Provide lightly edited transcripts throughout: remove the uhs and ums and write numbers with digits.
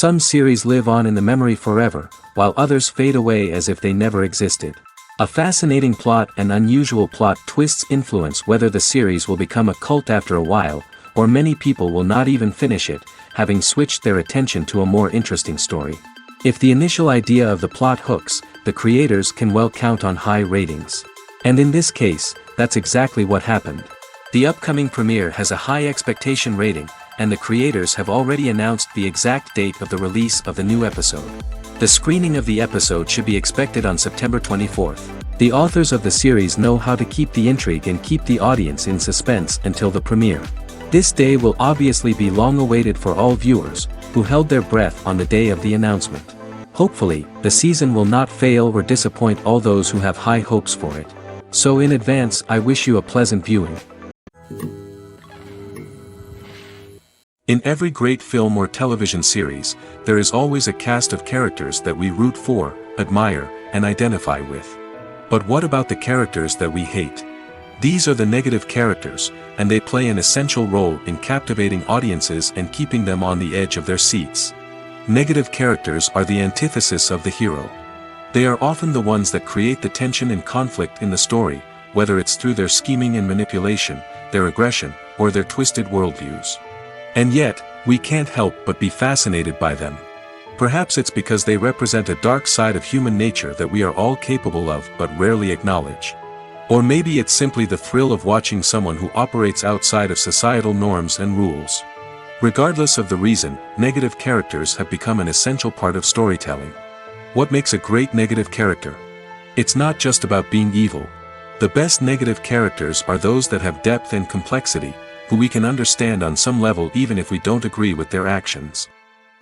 Some series live on in the memory forever, while others fade away as if they never existed. A fascinating plot and unusual plot twists influence whether the series will become a cult after a while, or many people will not even finish it, having switched their attention to a more interesting story. If the initial idea of the plot hooks, the creators can well count on high ratings. And in this case, that's exactly what happened. The upcoming premiere has a high expectation rating, and the creators have already announced the exact date of the release of the new episode. The screening of the episode should be expected on September 24th. The authors of the series know how to keep the intrigue and keep the audience in suspense until the premiere. This day will obviously be long awaited for all viewers, who held their breath on the day of the announcement. Hopefully, the season will not fail or disappoint all those who have high hopes for it. So in advance, I wish you a pleasant viewing. In every great film or television series, there is always a cast of characters that we root for, admire, and identify with. But what about the characters that we hate? These are the negative characters, and they play an essential role in captivating audiences and keeping them on the edge of their seats. Negative characters are the antithesis of the hero. They are often the ones that create the tension and conflict in the story, whether it's through their scheming and manipulation, their aggression, or their twisted worldviews. And yet, we can't help but be fascinated by them. Perhaps it's because they represent a dark side of human nature that we are all capable of but rarely acknowledge. Or maybe it's simply the thrill of watching someone who operates outside of societal norms and rules. Regardless of the reason, negative characters have become an essential part of storytelling. What makes a great negative character? It's not just about being evil. The best negative characters are those that have depth and complexity, who we can understand on some level even if we don't agree with their actions.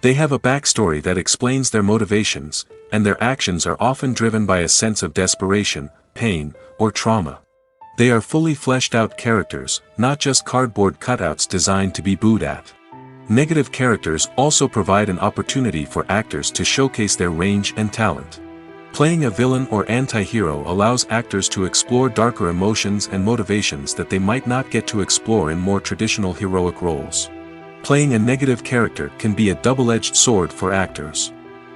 They have a backstory that explains their motivations, and their actions are often driven by a sense of desperation, pain, or trauma. They are fully fleshed out characters, not just cardboard cutouts designed to be booed at. Negative characters also provide an opportunity for actors to showcase their range and talent. Playing a villain or anti-hero allows actors to explore darker emotions and motivations that they might not get to explore in more traditional heroic roles. Playing a negative character can be a double-edged sword for actors.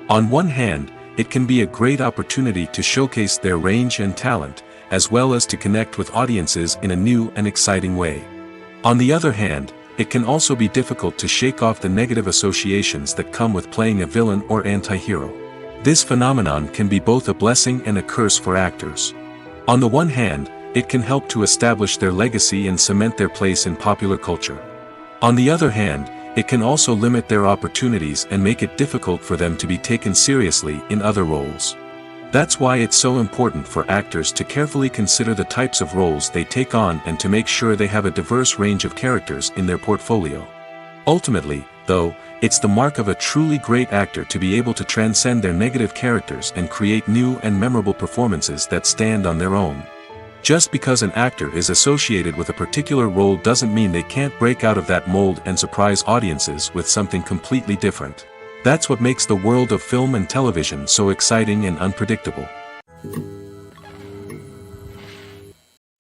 On one hand, it can be a great opportunity to showcase their range and talent, as well as to connect with audiences in a new and exciting way. On the other hand, it can also be difficult to shake off the negative associations that come with playing a villain or anti-hero. This phenomenon can be both a blessing and a curse for actors. On the one hand, it can help to establish their legacy and cement their place in popular culture. On the other hand, it can also limit their opportunities and make it difficult for them to be taken seriously in other roles. That's why it's so important for actors to carefully consider the types of roles they take on and to make sure they have a diverse range of characters in their portfolio. Ultimately, though, it's the mark of a truly great actor to be able to transcend their negative characters and create new and memorable performances that stand on their own. Just because an actor is associated with a particular role doesn't mean they can't break out of that mold and surprise audiences with something completely different. That's what makes the world of film and television so exciting and unpredictable.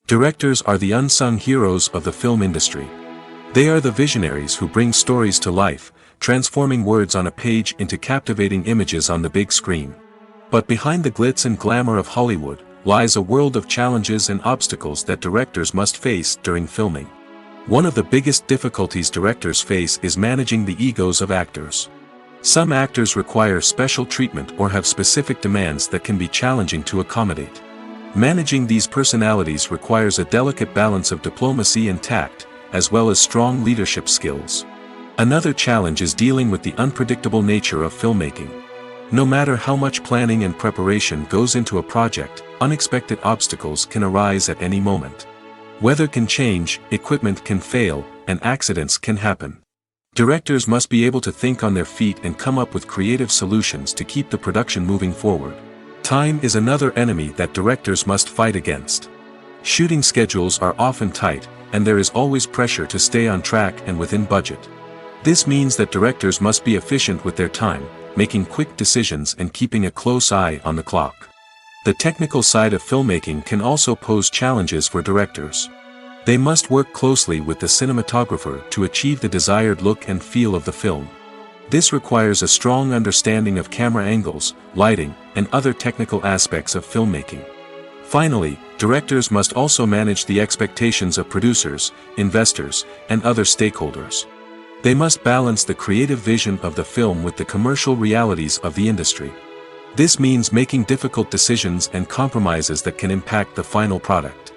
Directors are the unsung heroes of the film industry. They are the visionaries who bring stories to life, transforming words on a page into captivating images on the big screen. But behind the glitz and glamour of Hollywood, lies a world of challenges and obstacles that directors must face during filming. One of the biggest difficulties directors face is managing the egos of actors. Some actors require special treatment or have specific demands that can be challenging to accommodate. Managing these personalities requires a delicate balance of diplomacy and tact, as well as strong leadership skills. Another challenge is dealing with the unpredictable nature of filmmaking. No matter how much planning and preparation goes into a project, unexpected obstacles can arise at any moment. Weather can change, equipment can fail, and accidents can happen. Directors must be able to think on their feet and come up with creative solutions to keep the production moving forward. Time is another enemy that directors must fight against. Shooting schedules are often tight, and there is always pressure to stay on track and within budget. This means that directors must be efficient with their time, making quick decisions and keeping a close eye on the clock. The technical side of filmmaking can also pose challenges for directors. They must work closely with the cinematographer to achieve the desired look and feel of the film. This requires a strong understanding of camera angles, lighting, and other technical aspects of filmmaking. Finally, directors must also manage the expectations of producers, investors, and other stakeholders. They must balance the creative vision of the film with the commercial realities of the industry. This means making difficult decisions and compromises that can impact the final product.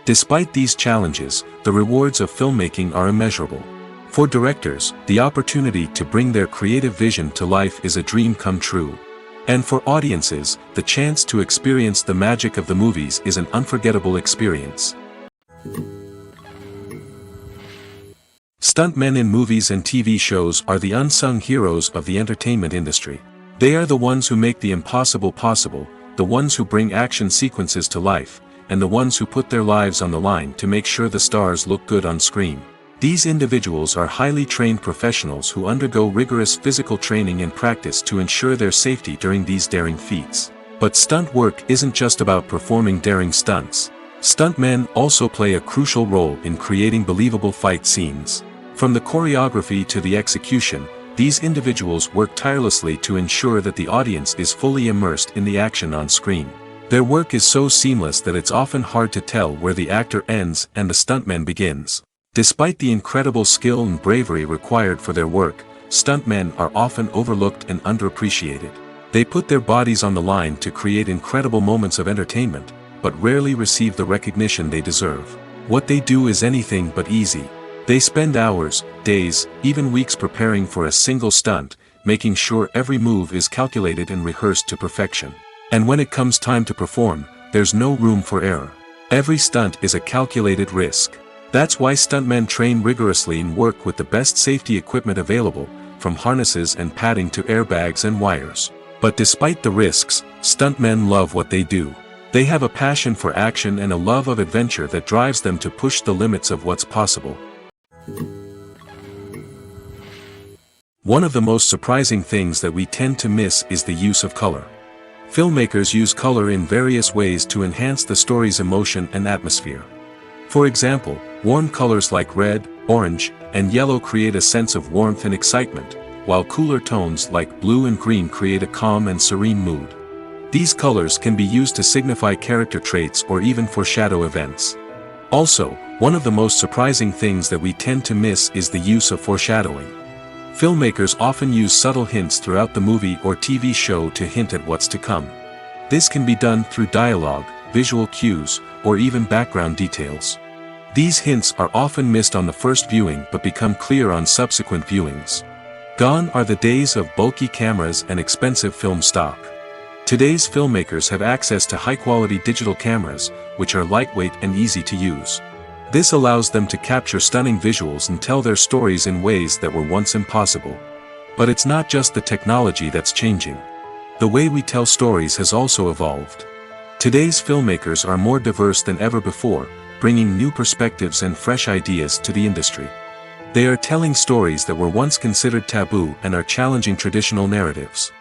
Despite these challenges, the rewards of filmmaking are immeasurable. For directors, the opportunity to bring their creative vision to life is a dream come true. And for audiences, the chance to experience the magic of the movies is an unforgettable experience. Stuntmen in movies and TV shows are the unsung heroes of the entertainment industry. They are the ones who make the impossible possible, the ones who bring action sequences to life, and the ones who put their lives on the line to make sure the stars look good on screen. These individuals are highly trained professionals who undergo rigorous physical training and practice to ensure their safety during these daring feats. But stunt work isn't just about performing daring stunts. Stuntmen also play a crucial role in creating believable fight scenes. From the choreography to the execution, these individuals work tirelessly to ensure that the audience is fully immersed in the action on screen. Their work is so seamless that it's often hard to tell where the actor ends and the stuntman begins. Despite the incredible skill and bravery required for their work, stuntmen are often overlooked and underappreciated. They put their bodies on the line to create incredible moments of entertainment, but rarely receive the recognition they deserve. What they do is anything but easy. They spend hours, days, even weeks preparing for a single stunt, making sure every move is calculated and rehearsed to perfection. And when it comes time to perform, there's no room for error. Every stunt is a calculated risk. That's why stuntmen train rigorously and work with the best safety equipment available, from harnesses and padding to airbags and wires. But despite the risks, stuntmen love what they do. They have a passion for action and a love of adventure that drives them to push the limits of what's possible. One of the most surprising things that we tend to miss is the use of color. Filmmakers use color in various ways to enhance the story's emotion and atmosphere. For example, warm colors like red, orange, and yellow create a sense of warmth and excitement, while cooler tones like blue and green create a calm and serene mood. These colors can be used to signify character traits or even foreshadow events. Also, one of the most surprising things that we tend to miss is the use of foreshadowing. Filmmakers often use subtle hints throughout the movie or TV show to hint at what's to come. This can be done through dialogue, visual cues, or even background details. These hints are often missed on the first viewing but become clear on subsequent viewings. Gone are the days of bulky cameras and expensive film stock. Today's filmmakers have access to high-quality digital cameras, which are lightweight and easy to use. This allows them to capture stunning visuals and tell their stories in ways that were once impossible. But it's not just the technology that's changing. The way we tell stories has also evolved. Today's filmmakers are more diverse than ever before, bringing new perspectives and fresh ideas to the industry. They are telling stories that were once considered taboo and are challenging traditional narratives.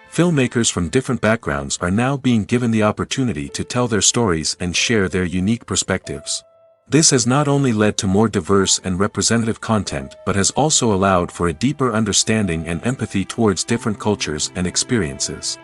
Filmmakers from different backgrounds are now being given the opportunity to tell their stories and share their unique perspectives. This has not only led to more diverse and representative content but has also allowed for a deeper understanding and empathy towards different cultures and experiences.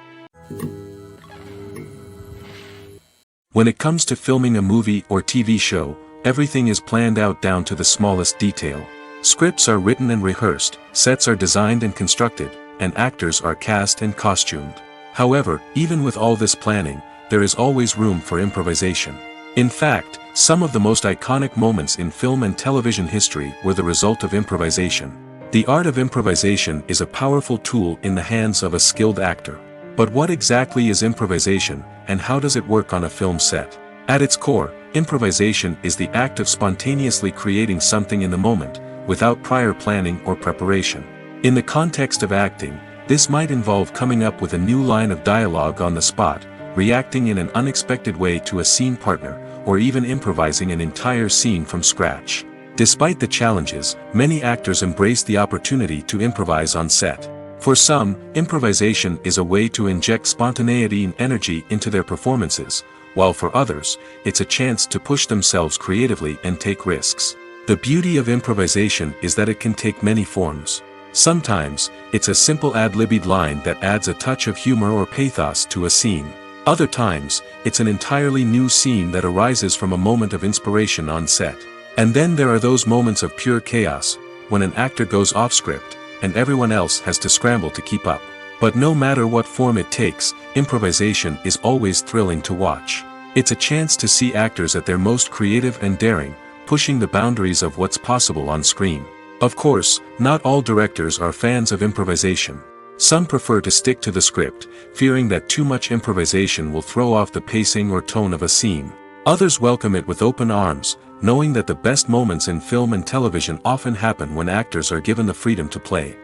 When it comes to filming a movie or TV show, everything is planned out down to the smallest detail. Scripts are written and rehearsed, sets are designed and constructed, and actors are cast and costumed. However, even with all this planning, there is always room for improvisation. In fact, some of the most iconic moments in film and television history were the result of improvisation. The art of improvisation is a powerful tool in the hands of a skilled actor. But what exactly is improvisation, and how does it work on a film set? At its core, improvisation is the act of spontaneously creating something in the moment, without prior planning or preparation. In the context of acting, this might involve coming up with a new line of dialogue on the spot, reacting in an unexpected way to a scene partner, or even improvising an entire scene from scratch. Despite the challenges, many actors embrace the opportunity to improvise on set. For some, improvisation is a way to inject spontaneity and energy into their performances, while for others, it's a chance to push themselves creatively and take risks. The beauty of improvisation is that it can take many forms. Sometimes, it's a simple ad-libbed line that adds a touch of humor or pathos to a scene. Other times, it's an entirely new scene that arises from a moment of inspiration on set. And then there are those moments of pure chaos, when an actor goes off script, and everyone else has to scramble to keep up. But no matter what form it takes, improvisation is always thrilling to watch. It's a chance to see actors at their most creative and daring, pushing the boundaries of what's possible on screen. Of course, not all directors are fans of improvisation. Some prefer to stick to the script, fearing that too much improvisation will throw off the pacing or tone of a scene. Others welcome it with open arms, knowing that the best moments in film and television often happen when actors are given the freedom to play.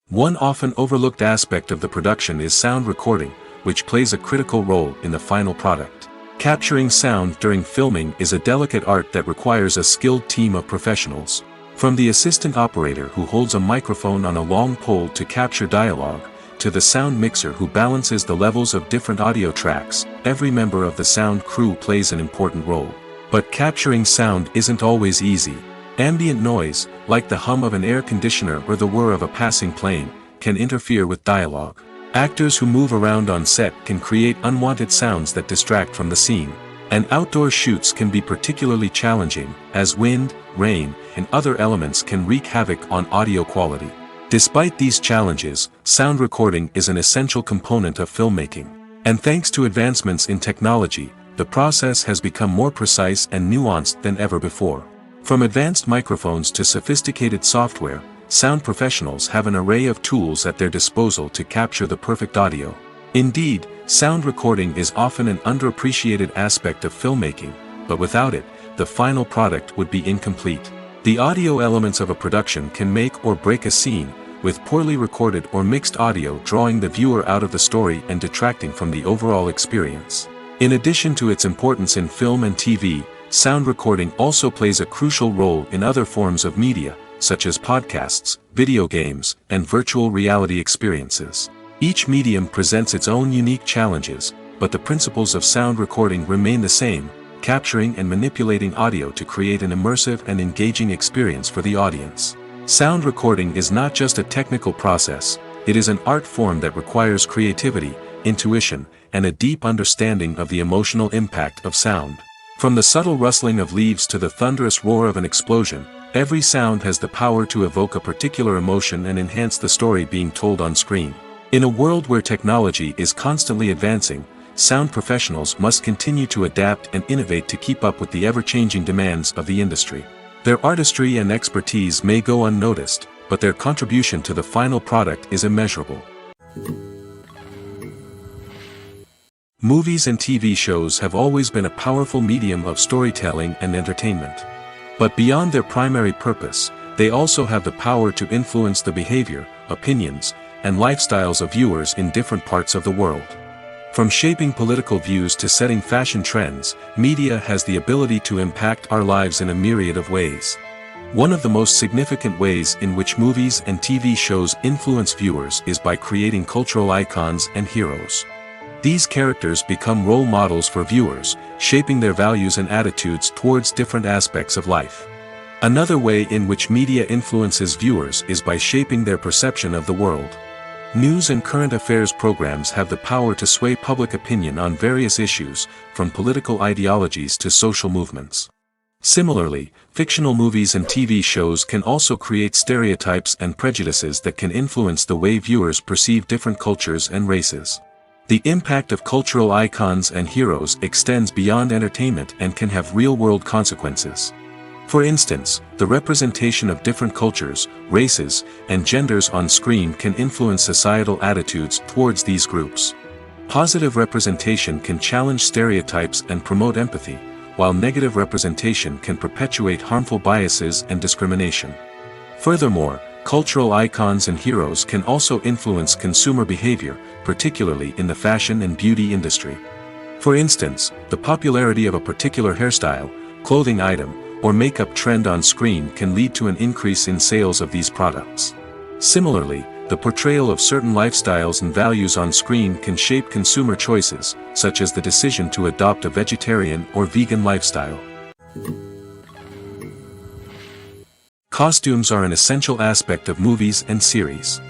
One often overlooked aspect of the production is sound recording, which plays a critical role in the final product. Capturing sound during filming is a delicate art that requires a skilled team of professionals. From the assistant operator who holds a microphone on a long pole to capture dialogue, to the sound mixer who balances the levels of different audio tracks, every member of the sound crew plays an important role. But capturing sound isn't always easy. Ambient noise, like the hum of an air conditioner or the whir of a passing plane, can interfere with dialogue. Actors who move around on set can create unwanted sounds that distract from the scene. And outdoor shoots can be particularly challenging, as wind, rain, and other elements can wreak havoc on audio quality. Despite these challenges, sound recording is an essential component of filmmaking. And thanks to advancements in technology, the process has become more precise and nuanced than ever before. From advanced microphones to sophisticated software, sound professionals have an array of tools at their disposal to capture the perfect audio. Indeed, sound recording is often an underappreciated aspect of filmmaking, but without it, the final product would be incomplete. The audio elements of a production can make or break a scene, with poorly recorded or mixed audio drawing the viewer out of the story and detracting from the overall experience. In addition to its importance in film and TV, sound recording also plays a crucial role in other forms of media, such as podcasts, video games, and virtual reality experiences. Each medium presents its own unique challenges, but the principles of sound recording remain the same, capturing and manipulating audio to create an immersive and engaging experience for the audience. Sound recording is not just a technical process, it is an art form that requires creativity, intuition, and a deep understanding of the emotional impact of sound. From the subtle rustling of leaves to the thunderous roar of an explosion, every sound has the power to evoke a particular emotion and enhance the story being told on screen. In a world where technology is constantly advancing, sound professionals must continue to adapt and innovate to keep up with the ever-changing demands of the industry. Their artistry and expertise may go unnoticed, but their contribution to the final product is immeasurable. Movies and TV shows have always been a powerful medium of storytelling and entertainment. But beyond their primary purpose, they also have the power to influence the behavior, opinions, and lifestyles of viewers in different parts of the world. From shaping political views to setting fashion trends, media has the ability to impact our lives in a myriad of ways. One of the most significant ways in which movies and TV shows influence viewers is by creating cultural icons and heroes. These characters become role models for viewers, shaping their values and attitudes towards different aspects of life. Another way in which media influences viewers is by shaping their perception of the world. News and current affairs programs have the power to sway public opinion on various issues, from political ideologies to social movements. Similarly, fictional movies and TV shows can also create stereotypes and prejudices that can influence the way viewers perceive different cultures and races. The impact of cultural icons and heroes extends beyond entertainment and can have real-world consequences. For instance, the representation of different cultures, races, and genders on screen can influence societal attitudes towards these groups. Positive representation can challenge stereotypes and promote empathy, while negative representation can perpetuate harmful biases and discrimination. Furthermore, cultural icons and heroes can also influence consumer behavior, particularly in the fashion and beauty industry. For instance, the popularity of a particular hairstyle, clothing item, or makeup trend on screen can lead to an increase in sales of these products. Similarly, the portrayal of certain lifestyles and values on screen can shape consumer choices, such as the decision to adopt a vegetarian or vegan lifestyle. Costumes are an essential aspect of movies and series.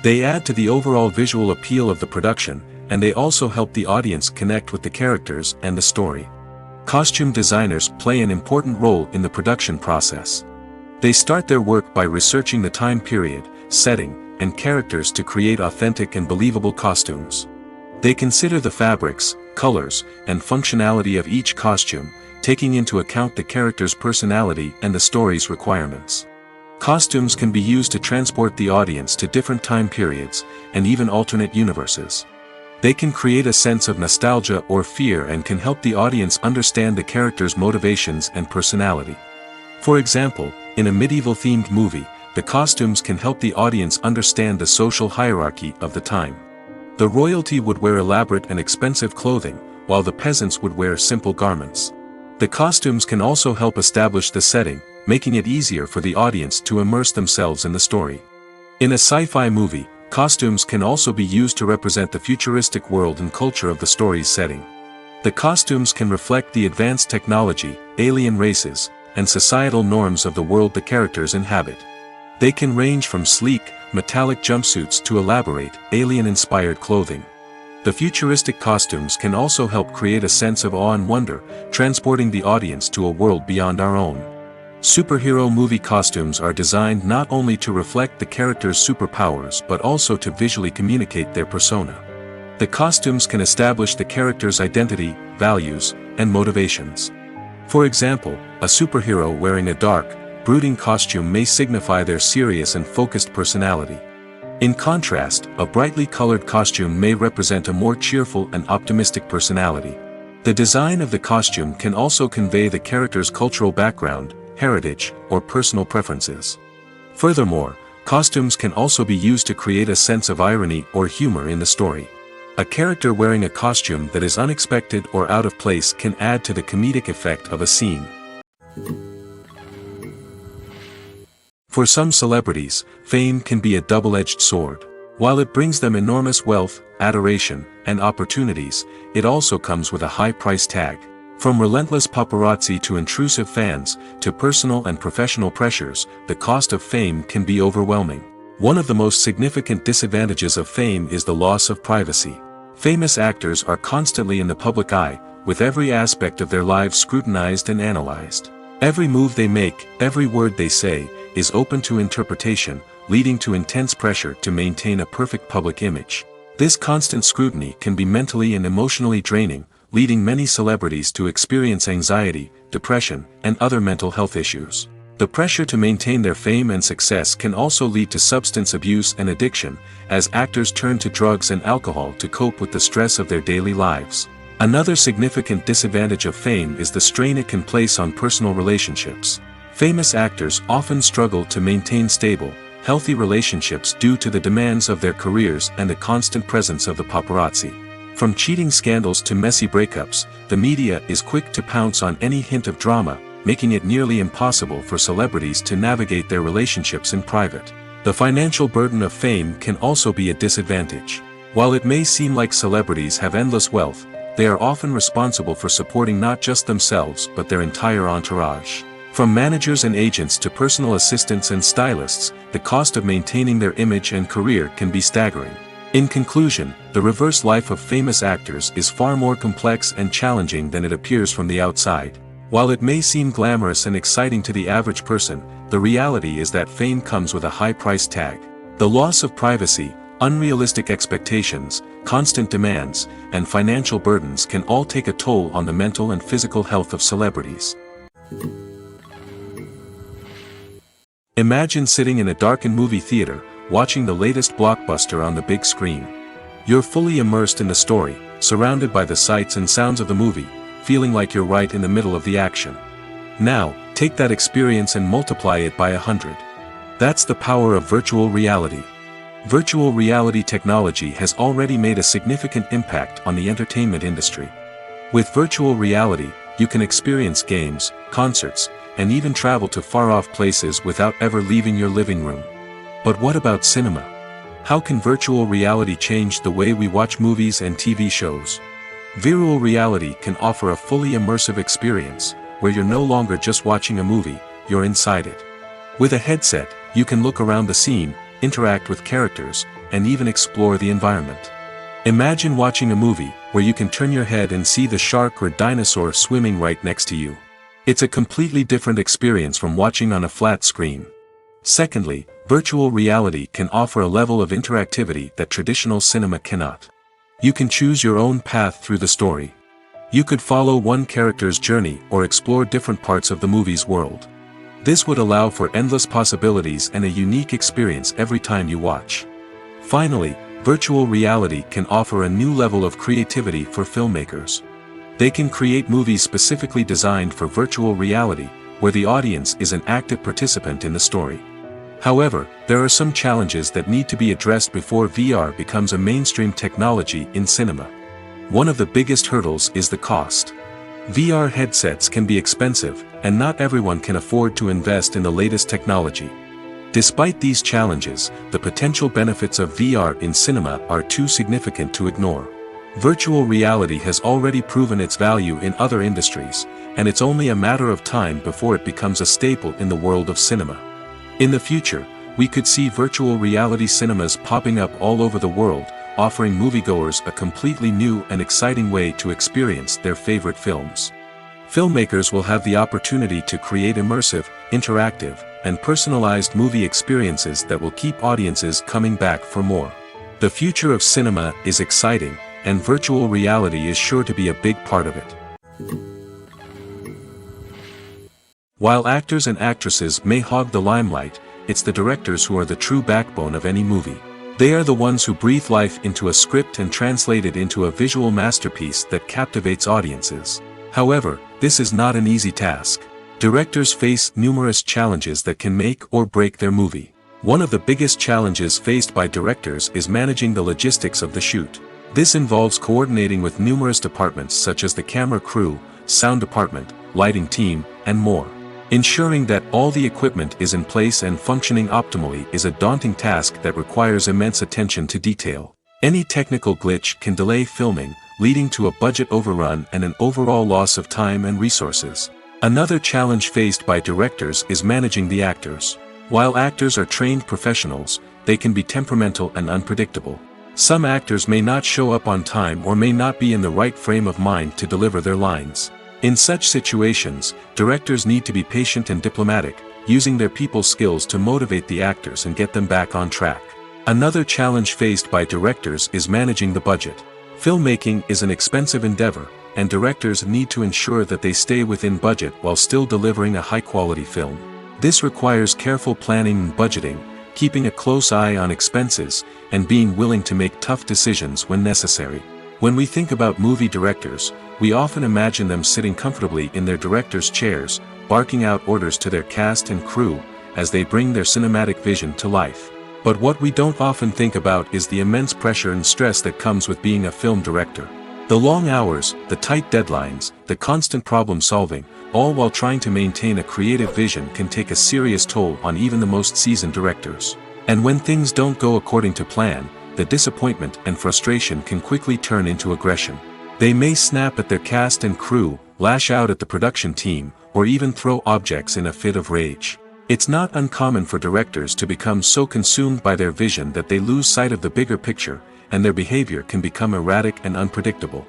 They add to the overall visual appeal of the production, and they also help the audience connect with the characters and the story. Costume designers play an important role in the production process. They start their work by researching the time period, setting, and characters to create authentic and believable costumes. They consider the fabrics, colors, and functionality of each costume, taking into account the character's personality and the story's requirements. Costumes can be used to transport the audience to different time periods, and even alternate universes. They can create a sense of nostalgia or fear and can help the audience understand the character's motivations and personality. For example, in a medieval-themed movie, the costumes can help the audience understand the social hierarchy of the time. The royalty would wear elaborate and expensive clothing, while the peasants would wear simple garments. The costumes can also help establish the setting, making it easier for the audience to immerse themselves in the story. In a sci-fi movie, costumes can also be used to represent the futuristic world and culture of the story's setting. The costumes can reflect the advanced technology, alien races, and societal norms of the world the characters inhabit. They can range from sleek, metallic jumpsuits to elaborate, alien-inspired clothing. The futuristic costumes can also help create a sense of awe and wonder, transporting the audience to a world beyond our own. Superhero movie costumes are designed not only to reflect the character's superpowers but also to visually communicate their persona. The costumes can establish the character's identity, values, and motivations. For example, a superhero wearing a dark, brooding costume may signify their serious and focused personality. In contrast, a brightly colored costume may represent a more cheerful and optimistic personality. The design of the costume can also convey the character's cultural background, heritage, or personal preferences. Furthermore, costumes can also be used to create a sense of irony or humor in the story. A character wearing a costume that is unexpected or out of place can add to the comedic effect of a scene. For some celebrities, fame can be a double-edged sword. While it brings them enormous wealth, adoration, and opportunities, it also comes with a high price tag. From relentless paparazzi to intrusive fans, to personal and professional pressures, the cost of fame can be overwhelming. One of the most significant disadvantages of fame is the loss of privacy. Famous actors are constantly in the public eye, with every aspect of their lives scrutinized and analyzed. Every move they make, every word they say, is open to interpretation, leading to intense pressure to maintain a perfect public image. This constant scrutiny can be mentally and emotionally draining, leading many celebrities to experience anxiety, depression, and other mental health issues. The pressure to maintain their fame and success can also lead to substance abuse and addiction, as actors turn to drugs and alcohol to cope with the stress of their daily lives. Another significant disadvantage of fame is the strain it can place on personal relationships. Famous actors often struggle to maintain stable, healthy relationships due to the demands of their careers and the constant presence of the paparazzi. From cheating scandals to messy breakups, the media is quick to pounce on any hint of drama, making it nearly impossible for celebrities to navigate their relationships in private. The financial burden of fame can also be a disadvantage. While it may seem like celebrities have endless wealth, they are often responsible for supporting not just themselves but their entire entourage. From managers and agents to personal assistants and stylists, the cost of maintaining their image and career can be staggering. In conclusion, the reverse life of famous actors is far more complex and challenging than it appears from the outside. While it may seem glamorous and exciting to the average person, the reality is that fame comes with a high price tag. The loss of privacy, unrealistic expectations, constant demands, and financial burdens can all take a toll on the mental and physical health of celebrities. Imagine sitting in a darkened movie theater, watching the latest blockbuster on the big screen. You're fully immersed in the story, surrounded by the sights and sounds of the movie, feeling like you're right in the middle of the action. Now, take that experience and multiply it by 100. That's the power of virtual reality. Virtual reality technology has already made a significant impact on the entertainment industry. With virtual reality, you can experience games, concerts, and even travel to far-off places without ever leaving your living room. But what about cinema? How can virtual reality change the way we watch movies and TV shows? Virtual reality can offer a fully immersive experience, where you're no longer just watching a movie, you're inside it. With a headset, you can look around the scene, interact with characters, and even explore the environment. Imagine watching a movie, where you can turn your head and see the shark or dinosaur swimming right next to you. It's a completely different experience from watching on a flat screen. Secondly, virtual reality can offer a level of interactivity that traditional cinema cannot. You can choose your own path through the story. You could follow one character's journey or explore different parts of the movie's world. This would allow for endless possibilities and a unique experience every time you watch. Finally, virtual reality can offer a new level of creativity for filmmakers. They can create movies specifically designed for virtual reality, where the audience is an active participant in the story. However, there are some challenges that need to be addressed before VR becomes a mainstream technology in cinema. One of the biggest hurdles is the cost. VR headsets can be expensive, and not everyone can afford to invest in the latest technology. Despite these challenges, the potential benefits of VR in cinema are too significant to ignore. Virtual reality has already proven its value in other industries, and it's only a matter of time before it becomes a staple in the world of cinema. In the future, we could see virtual reality cinemas popping up all over the world, offering moviegoers a completely new and exciting way to experience their favorite films. Filmmakers will have the opportunity to create immersive, interactive, and personalized movie experiences that will keep audiences coming back for more. The future of cinema is exciting, and virtual reality is sure to be a big part of it. While actors and actresses may hog the limelight, it's the directors who are the true backbone of any movie. They are the ones who breathe life into a script and translate it into a visual masterpiece that captivates audiences. However, this is not an easy task. Directors face numerous challenges that can make or break their movie. One of the biggest challenges faced by directors is managing the logistics of the shoot. This involves coordinating with numerous departments such as the camera crew, sound department, lighting team, and more. Ensuring that all the equipment is in place and functioning optimally is a daunting task that requires immense attention to detail. Any technical glitch can delay filming, leading to a budget overrun and an overall loss of time and resources. Another challenge faced by directors is managing the actors. While actors are trained professionals, they can be temperamental and unpredictable. Some actors may not show up on time or may not be in the right frame of mind to deliver their lines. In such situations, directors need to be patient and diplomatic, using their people skills to motivate the actors and get them back on track. Another challenge faced by directors is managing the budget. Filmmaking is an expensive endeavor, and directors need to ensure that they stay within budget while still delivering a high-quality film. This requires careful planning and budgeting, keeping a close eye on expenses, and being willing to make tough decisions when necessary. When we think about movie directors, we often imagine them sitting comfortably in their director's chairs, barking out orders to their cast and crew, as they bring their cinematic vision to life. But what we don't often think about is the immense pressure and stress that comes with being a film director. The long hours, the tight deadlines, the constant problem solving, all while trying to maintain a creative vision can take a serious toll on even the most seasoned directors. And when things don't go according to plan, the disappointment and frustration can quickly turn into aggression. They may snap at their cast and crew, lash out at the production team, or even throw objects in a fit of rage. It's not uncommon for directors to become so consumed by their vision that they lose sight of the bigger picture, and their behavior can become erratic and unpredictable.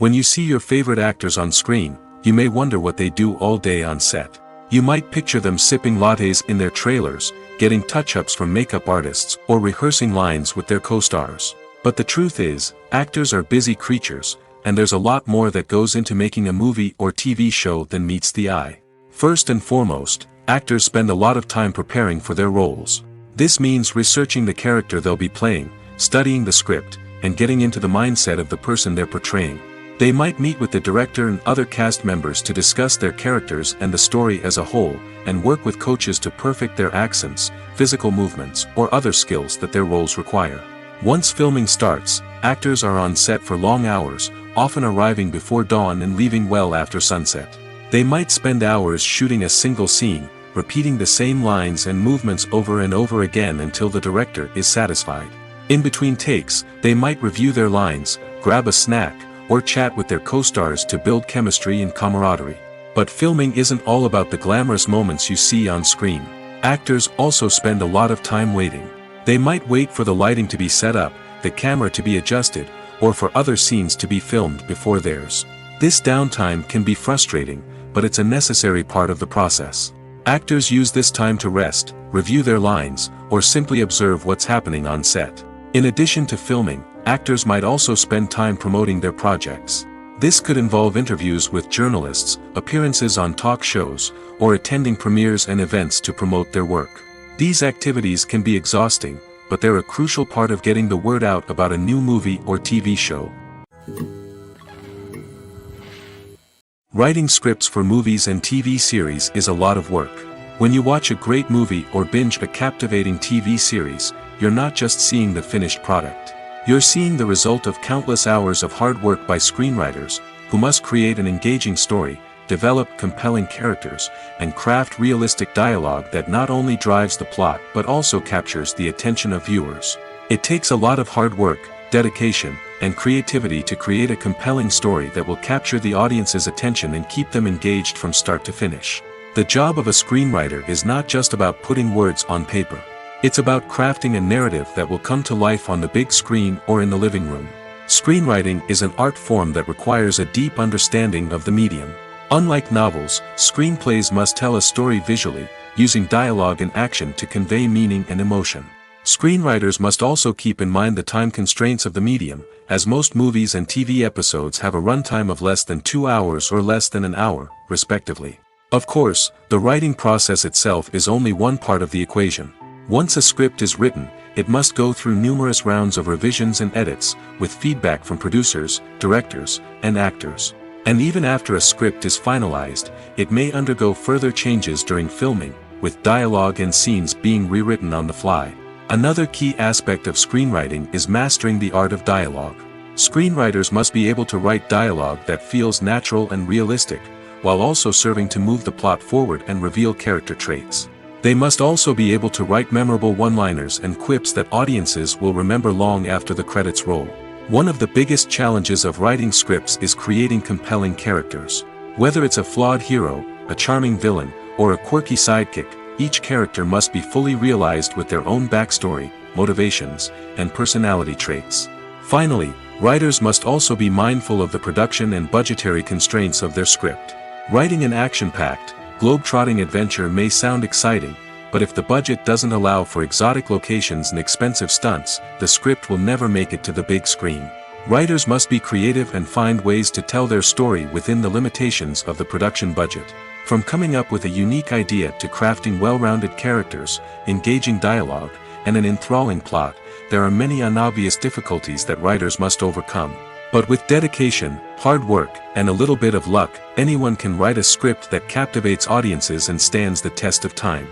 When you see your favorite actors on screen, you may wonder what they do all day on set. You might picture them sipping lattes in their trailers, getting touch-ups from makeup artists, or rehearsing lines with their co-stars. But the truth is, actors are busy creatures, and there's a lot more that goes into making a movie or TV show than meets the eye. First and foremost, actors spend a lot of time preparing for their roles. This means researching the character they'll be playing, studying the script, and getting into the mindset of the person they're portraying. They might meet with the director and other cast members to discuss their characters and the story as a whole, and work with coaches to perfect their accents, physical movements, or other skills that their roles require. Once filming starts, actors are on set for long hours, often arriving before dawn and leaving well after sunset. They might spend hours shooting a single scene, repeating the same lines and movements over and over again until the director is satisfied. In between takes, they might review their lines, grab a snack, or chat with their co-stars to build chemistry and camaraderie. But filming isn't all about the glamorous moments you see on screen. Actors also spend a lot of time waiting. They might wait for the lighting to be set up, the camera to be adjusted, or for other scenes to be filmed before theirs. This downtime can be frustrating, but it's a necessary part of the process. Actors use this time to rest, review their lines, or simply observe what's happening on set. In addition to filming, actors might also spend time promoting their projects. This could involve interviews with journalists, appearances on talk shows, or attending premieres and events to promote their work. These activities can be exhausting, but they're a crucial part of getting the word out about a new movie or TV show. Writing scripts for movies and TV series is a lot of work. When you watch a great movie or binge a captivating TV series, you're not just seeing the finished product. You're seeing the result of countless hours of hard work by screenwriters, who must create an engaging story, develop compelling characters, and craft realistic dialogue that not only drives the plot but also captures the attention of viewers. It takes a lot of hard work, dedication, and creativity to create a compelling story that will capture the audience's attention and keep them engaged from start to finish. The job of a screenwriter is not just about putting words on paper. It's about crafting a narrative that will come to life on the big screen or in the living room. Screenwriting is an art form that requires a deep understanding of the medium. Unlike novels, screenplays must tell a story visually, using dialogue and action to convey meaning and emotion. Screenwriters must also keep in mind the time constraints of the medium, as most movies and TV episodes have a runtime of less than 2 hours or less than an hour, respectively. Of course, the writing process itself is only one part of the equation. Once a script is written, it must go through numerous rounds of revisions and edits, with feedback from producers, directors, and actors. And even after a script is finalized, it may undergo further changes during filming, with dialogue and scenes being rewritten on the fly. Another key aspect of screenwriting is mastering the art of dialogue. Screenwriters must be able to write dialogue that feels natural and realistic, while also serving to move the plot forward and reveal character traits. They must also be able to write memorable one-liners and quips that audiences will remember long after the credits roll. One of the biggest challenges of writing scripts is creating compelling characters. Whether it's a flawed hero, a charming villain, or a quirky sidekick, each character must be fully realized with their own backstory, motivations, and personality traits. Finally, writers must also be mindful of the production and budgetary constraints of their script. Writing an action-packed, globe-trotting adventure may sound exciting, but if the budget doesn't allow for exotic locations and expensive stunts, the script will never make it to the big screen. Writers must be creative and find ways to tell their story within the limitations of the production budget. From coming up with a unique idea to crafting well-rounded characters, engaging dialogue, and an enthralling plot, there are many unobvious difficulties that writers must overcome. But with dedication, hard work, and a little bit of luck, anyone can write a script that captivates audiences and stands the test of time.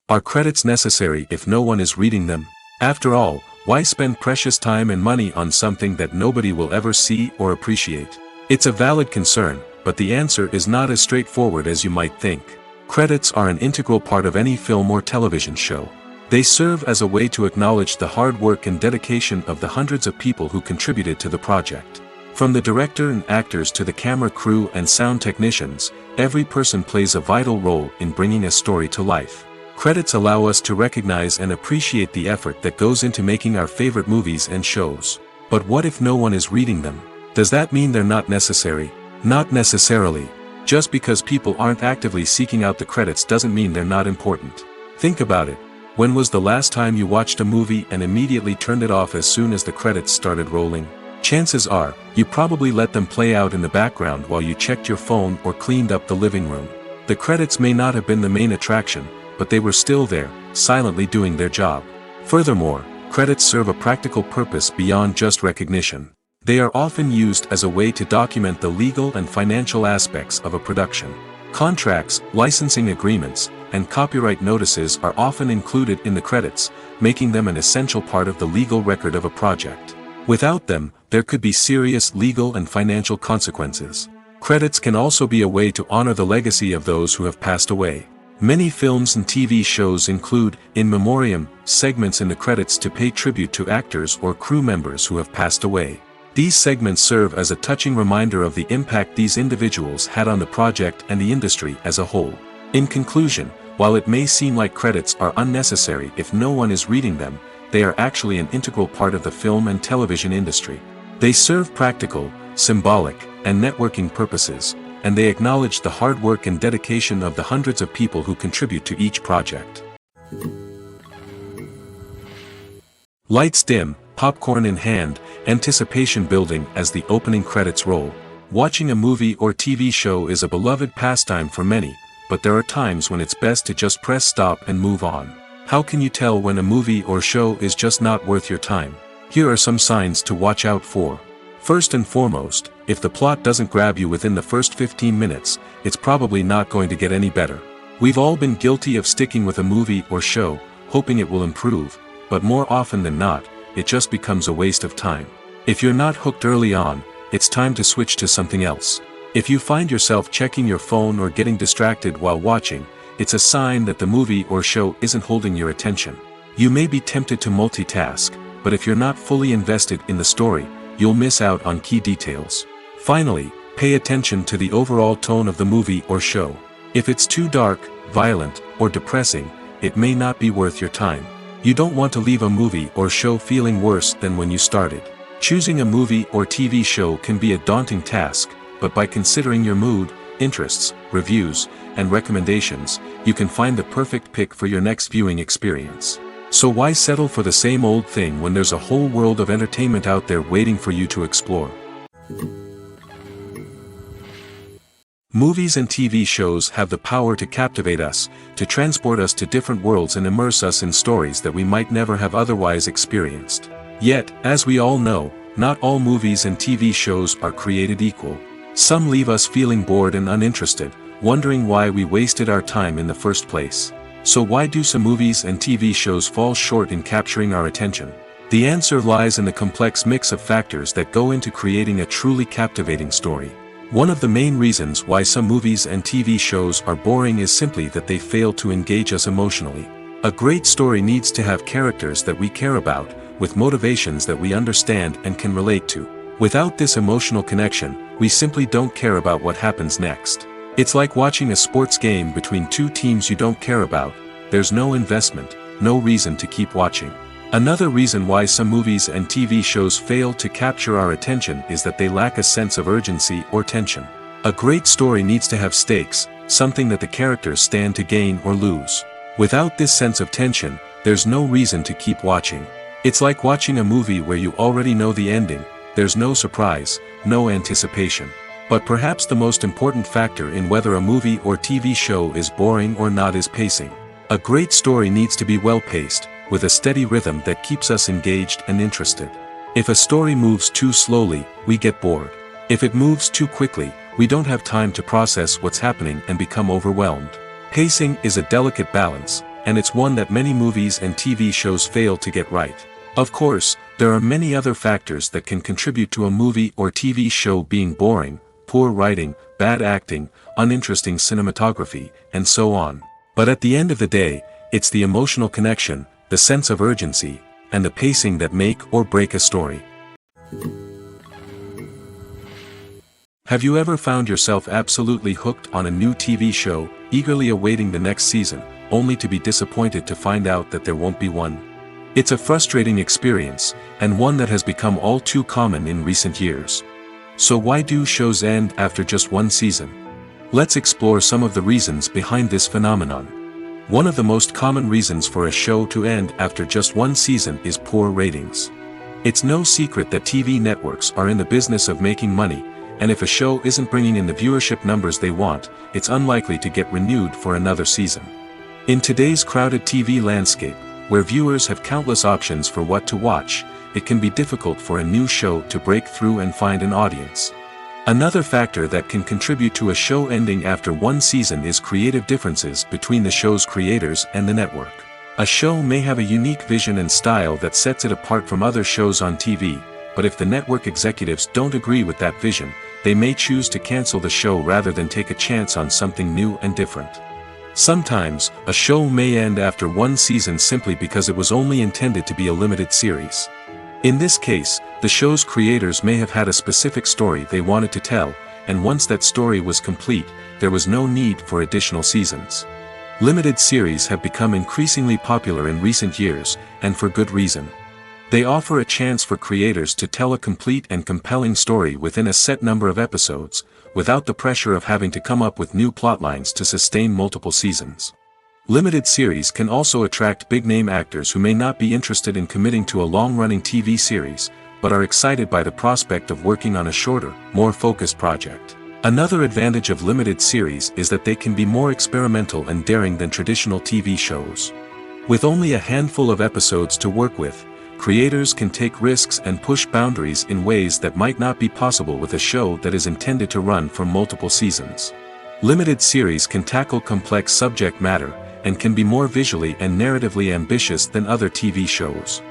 Are credits necessary if no one is reading them? After all, why spend precious time and money on something that nobody will ever see or appreciate? It's a valid concern, but the answer is not as straightforward as you might think. Credits are an integral part of any film or television show. They serve as a way to acknowledge the hard work and dedication of the hundreds of people who contributed to the project. From the director and actors to the camera crew and sound technicians, every person plays a vital role in bringing a story to life. Credits allow us to recognize and appreciate the effort that goes into making our favorite movies and shows. But what if no one is reading them? Does that mean they're not necessary? Not necessarily. Just because people aren't actively seeking out the credits doesn't mean they're not important. Think about it. When was the last time you watched a movie and immediately turned it off as soon as the credits started rolling? Chances are, you probably let them play out in the background while you checked your phone or cleaned up the living room. The credits may not have been the main attraction, but they were still there, silently doing their job. Furthermore, credits serve a practical purpose beyond just recognition. They are often used as a way to document the legal and financial aspects of a production. Contracts, licensing agreements, and copyright notices are often included in the credits, making them an essential part of the legal record of a project. Without them, there could be serious legal and financial consequences. Credits can also be a way to honor the legacy of those who have passed away. Many films and TV shows include, in memoriam, segments in the credits to pay tribute to actors or crew members who have passed away. These segments serve as a touching reminder of the impact these individuals had on the project and the industry as a whole. In conclusion, while it may seem like credits are unnecessary if no one is reading them, they are actually an integral part of the film and television industry. They serve practical, symbolic, and networking purposes, and they acknowledge the hard work and dedication of the hundreds of people who contribute to each project. Lights dim, popcorn in hand, anticipation building as the opening credits roll. Watching a movie or TV show is a beloved pastime for many, but there are times when it's best to just press stop and move on. How can you tell when a movie or show is just not worth your time? Here are some signs to watch out for. First and foremost, if the plot doesn't grab you within the first 15 minutes, it's probably not going to get any better. We've all been guilty of sticking with a movie or show, hoping it will improve, but more often than not, it just becomes a waste of time. If you're not hooked early on, it's time to switch to something else. If you find yourself checking your phone or getting distracted while watching, it's a sign that the movie or show isn't holding your attention. You may be tempted to multitask, but if you're not fully invested in the story, you'll miss out on key details. Finally, pay attention to the overall tone of the movie or show. If it's too dark, violent, or depressing, it may not be worth your time. You don't want to leave a movie or show feeling worse than when you started. Choosing a movie or TV show can be a daunting task, but by considering your mood, interests, reviews, and recommendations, you can find the perfect pick for your next viewing experience. So why settle for the same old thing when there's a whole world of entertainment out there waiting for you to explore? Movies and TV shows have the power to captivate us, to transport us to different worlds and immerse us in stories that we might never have otherwise experienced. Yet, as we all know, not all movies and TV shows are created equal. Some leave us feeling bored and uninterested, wondering why we wasted our time in the first place. So why do some movies and TV shows fall short in capturing our attention? The answer lies in the complex mix of factors that go into creating a truly captivating story. One of the main reasons why some movies and TV shows are boring is simply that they fail to engage us emotionally. A great story needs to have characters that we care about, with motivations that we understand and can relate to. Without this emotional connection, we simply don't care about what happens next. It's like watching a sports game between two teams you don't care about. There's no investment, no reason to keep watching. Another reason why some movies and TV shows fail to capture our attention is that they lack a sense of urgency or tension. A great story needs to have stakes, something that the characters stand to gain or lose. Without this sense of tension, there's no reason to keep watching. It's like watching a movie where you already know the ending. There's no surprise, no anticipation. But perhaps the most important factor in whether a movie or TV show is boring or not is pacing. A great story needs to be well-paced, with a steady rhythm that keeps us engaged and interested. If a story moves too slowly, we get bored. If it moves too quickly, we don't have time to process what's happening and become overwhelmed. Pacing is a delicate balance, and it's one that many movies and TV shows fail to get right. Of course, there are many other factors that can contribute to a movie or TV show being boring: poor writing, bad acting, uninteresting cinematography, and so on. But at the end of the day, it's the emotional connection, the sense of urgency, and the pacing that make or break a story. Have you ever found yourself absolutely hooked on a new TV show, eagerly awaiting the next season, only to be disappointed to find out that there won't be one? It's a frustrating experience, and one that has become all too common in recent years. So why do shows end after just one season? Let's explore some of the reasons behind this phenomenon. One of the most common reasons for a show to end after just one season is poor ratings. It's no secret that TV networks are in the business of making money, and if a show isn't bringing in the viewership numbers they want, it's unlikely to get renewed for another season. In today's crowded TV landscape, where viewers have countless options for what to watch, it can be difficult for a new show to break through and find an audience. Another factor that can contribute to a show ending after one season is creative differences between the show's creators and the network. A show may have a unique vision and style that sets it apart from other shows on TV, but if the network executives don't agree with that vision, they may choose to cancel the show rather than take a chance on something new and different. Sometimes, a show may end after one season simply because it was only intended to be a limited series. In this case, the show's creators may have had a specific story they wanted to tell, and once that story was complete, there was no need for additional seasons. Limited series have become increasingly popular in recent years, and for good reason. They offer a chance for creators to tell a complete and compelling story within a set number of episodes, without the pressure of having to come up with new plotlines to sustain multiple seasons. Limited series can also attract big-name actors who may not be interested in committing to a long-running TV series, but are excited by the prospect of working on a shorter, more focused project. Another advantage of limited series is that they can be more experimental and daring than traditional TV shows. With only a handful of episodes to work with, creators can take risks and push boundaries in ways that might not be possible with a show that is intended to run for multiple seasons. Limited series can tackle complex subject matter, and can be more visually and narratively ambitious than other TV shows.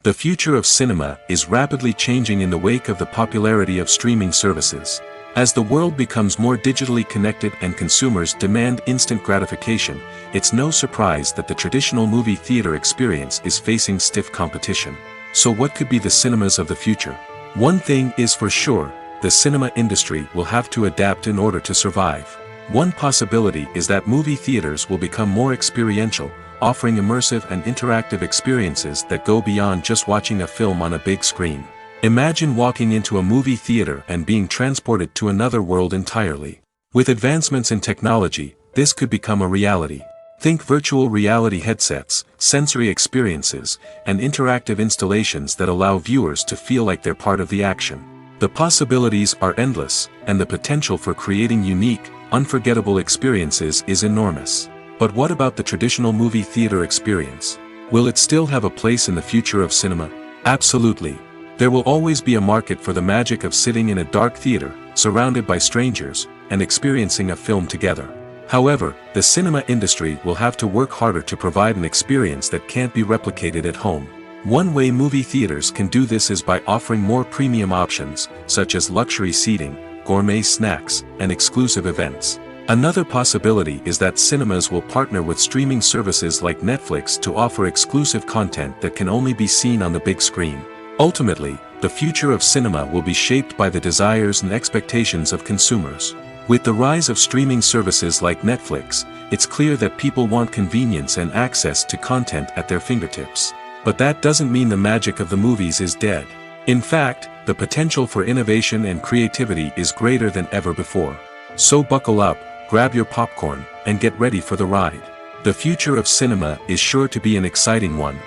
The future of cinema is rapidly changing in the wake of the popularity of streaming services. As the world becomes more digitally connected and consumers demand instant gratification, it's no surprise that the traditional movie theater experience is facing stiff competition. So what could be the cinemas of the future? One thing is for sure, the cinema industry will have to adapt in order to survive. One possibility is that movie theaters will become more experiential, offering immersive and interactive experiences that go beyond just watching a film on a big screen. Imagine walking into a movie theater and being transported to another world entirely. With advancements in technology, this could become a reality. Think virtual reality headsets, sensory experiences, and interactive installations that allow viewers to feel like they're part of the action. The possibilities are endless, and the potential for creating unique, unforgettable experiences is enormous. But what about the traditional movie theater experience? Will it still have a place in the future of cinema? Absolutely. There will always be a market for the magic of sitting in a dark theater, surrounded by strangers, and experiencing a film together. However, the cinema industry will have to work harder to provide an experience that can't be replicated at home. One way movie theaters can do this is by offering more premium options, such as luxury seating, gourmet snacks, and exclusive events. Another possibility is that cinemas will partner with streaming services like Netflix to offer exclusive content that can only be seen on the big screen. Ultimately, the future of cinema will be shaped by the desires and expectations of consumers. With the rise of streaming services like Netflix, it's clear that people want convenience and access to content at their fingertips. But that doesn't mean the magic of the movies is dead. In fact, the potential for innovation and creativity is greater than ever before. So buckle up, grab your popcorn, and get ready for the ride. The future of cinema is sure to be an exciting one.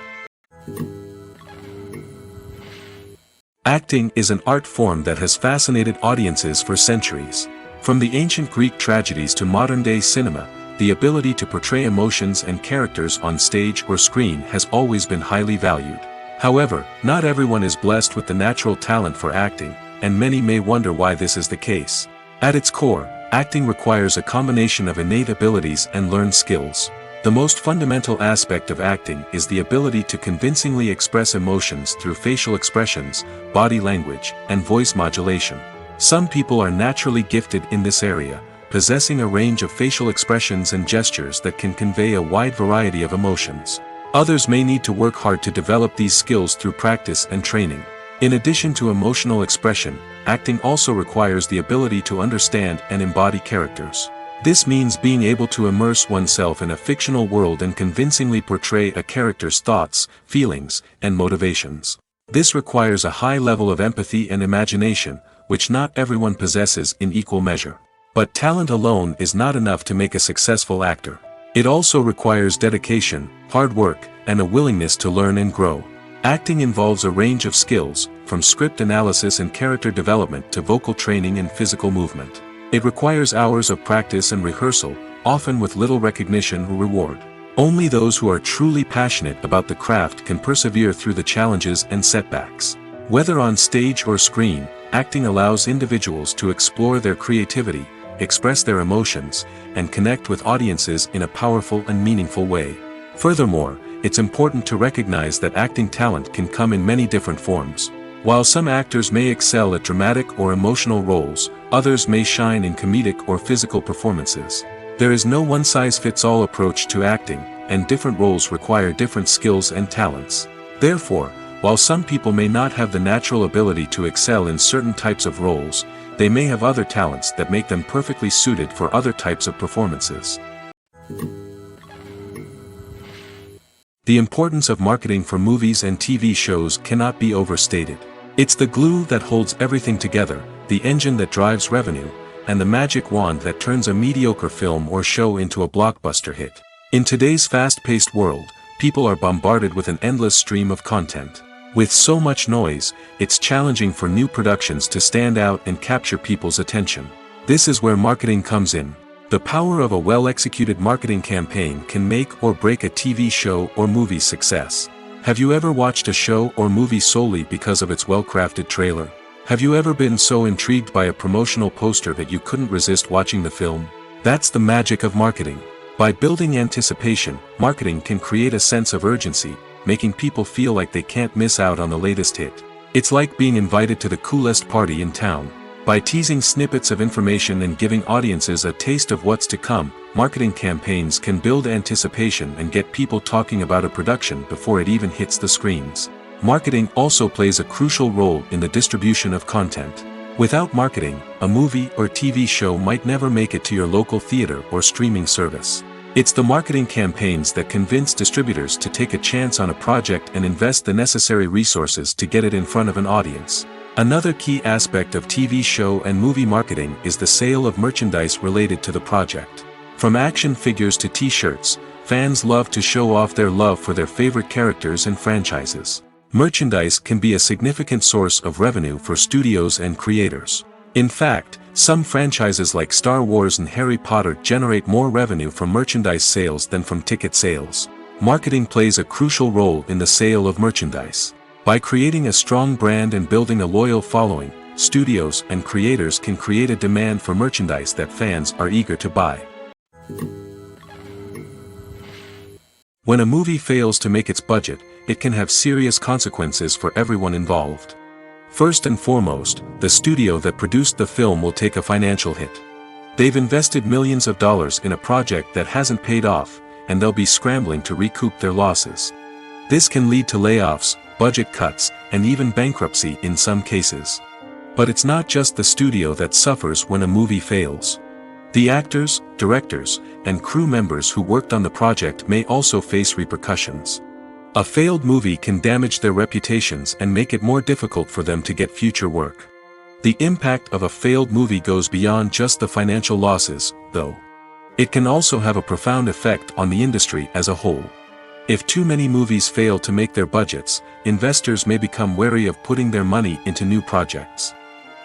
Acting is an art form that has fascinated audiences for centuries. From the ancient Greek tragedies to modern-day cinema, the ability to portray emotions and characters on stage or screen has always been highly valued. However, not everyone is blessed with the natural talent for acting, and many may wonder why this is the case. At its core, acting requires a combination of innate abilities and learned skills. The most fundamental aspect of acting is the ability to convincingly express emotions through facial expressions, body language, and voice modulation. Some people are naturally gifted in this area, possessing a range of facial expressions and gestures that can convey a wide variety of emotions. Others may need to work hard to develop these skills through practice and training. In addition to emotional expression, acting also requires the ability to understand and embody characters. This means being able to immerse oneself in a fictional world and convincingly portray a character's thoughts, feelings, and motivations. This requires a high level of empathy and imagination, which not everyone possesses in equal measure. But talent alone is not enough to make a successful actor. It also requires dedication, hard work, and a willingness to learn and grow. Acting involves a range of skills, from script analysis and character development to vocal training and physical movement. It requires hours of practice and rehearsal, often with little recognition or reward. Only those who are truly passionate about the craft can persevere through the challenges and setbacks. Whether on stage or screen, acting allows individuals to explore their creativity, express their emotions, and connect with audiences in a powerful and meaningful way. Furthermore, it's important to recognize that acting talent can come in many different forms. While some actors may excel at dramatic or emotional roles, others may shine in comedic or physical performances. There is no one-size-fits-all approach to acting, and different roles require different skills and talents. Therefore, while some people may not have the natural ability to excel in certain types of roles, they may have other talents that make them perfectly suited for other types of performances. The importance of marketing for movies and TV shows cannot be overstated. It's the glue that holds everything together, the engine that drives revenue, and the magic wand that turns a mediocre film or show into a blockbuster hit. In today's fast-paced world, people are bombarded with an endless stream of content. With so much noise, it's challenging for new productions to stand out and capture people's attention. This is where marketing comes in. The power of a well-executed marketing campaign can make or break a TV show or movie's success. Have you ever watched a show or movie solely because of its well-crafted trailer? Have you ever been so intrigued by a promotional poster that you couldn't resist watching the film? That's the magic of marketing. By building anticipation, marketing can create a sense of urgency, making people feel like they can't miss out on the latest hit. It's like being invited to the coolest party in town. By teasing snippets of information and giving audiences a taste of what's to come, marketing campaigns can build anticipation and get people talking about a production before it even hits the screens. Marketing also plays a crucial role in the distribution of content. Without marketing, a movie or TV show might never make it to your local theater or streaming service. It's the marketing campaigns that convince distributors to take a chance on a project and invest the necessary resources to get it in front of an audience. Another key aspect of TV show and movie marketing is the sale of merchandise related to the project. From action figures to t-shirts, fans love to show off their love for their favorite characters and franchises. Merchandise can be a significant source of revenue for studios and creators. In fact, some franchises like Star Wars and Harry Potter generate more revenue from merchandise sales than from ticket sales. Marketing plays a crucial role in the sale of merchandise. By creating a strong brand and building a loyal following, studios and creators can create a demand for merchandise that fans are eager to buy. When a movie fails to make its budget, it can have serious consequences for everyone involved. First and foremost, the studio that produced the film will take a financial hit. They've invested millions of dollars in a project that hasn't paid off, and they'll be scrambling to recoup their losses. This can lead to layoffs, budget cuts, and even bankruptcy in some cases. But it's not just the studio that suffers when a movie fails. The actors, directors, and crew members who worked on the project may also face repercussions. A failed movie can damage their reputations and make it more difficult for them to get future work. The impact of a failed movie goes beyond just the financial losses, though. It can also have a profound effect on the industry as a whole. If too many movies fail to make their budgets, investors may become wary of putting their money into new projects.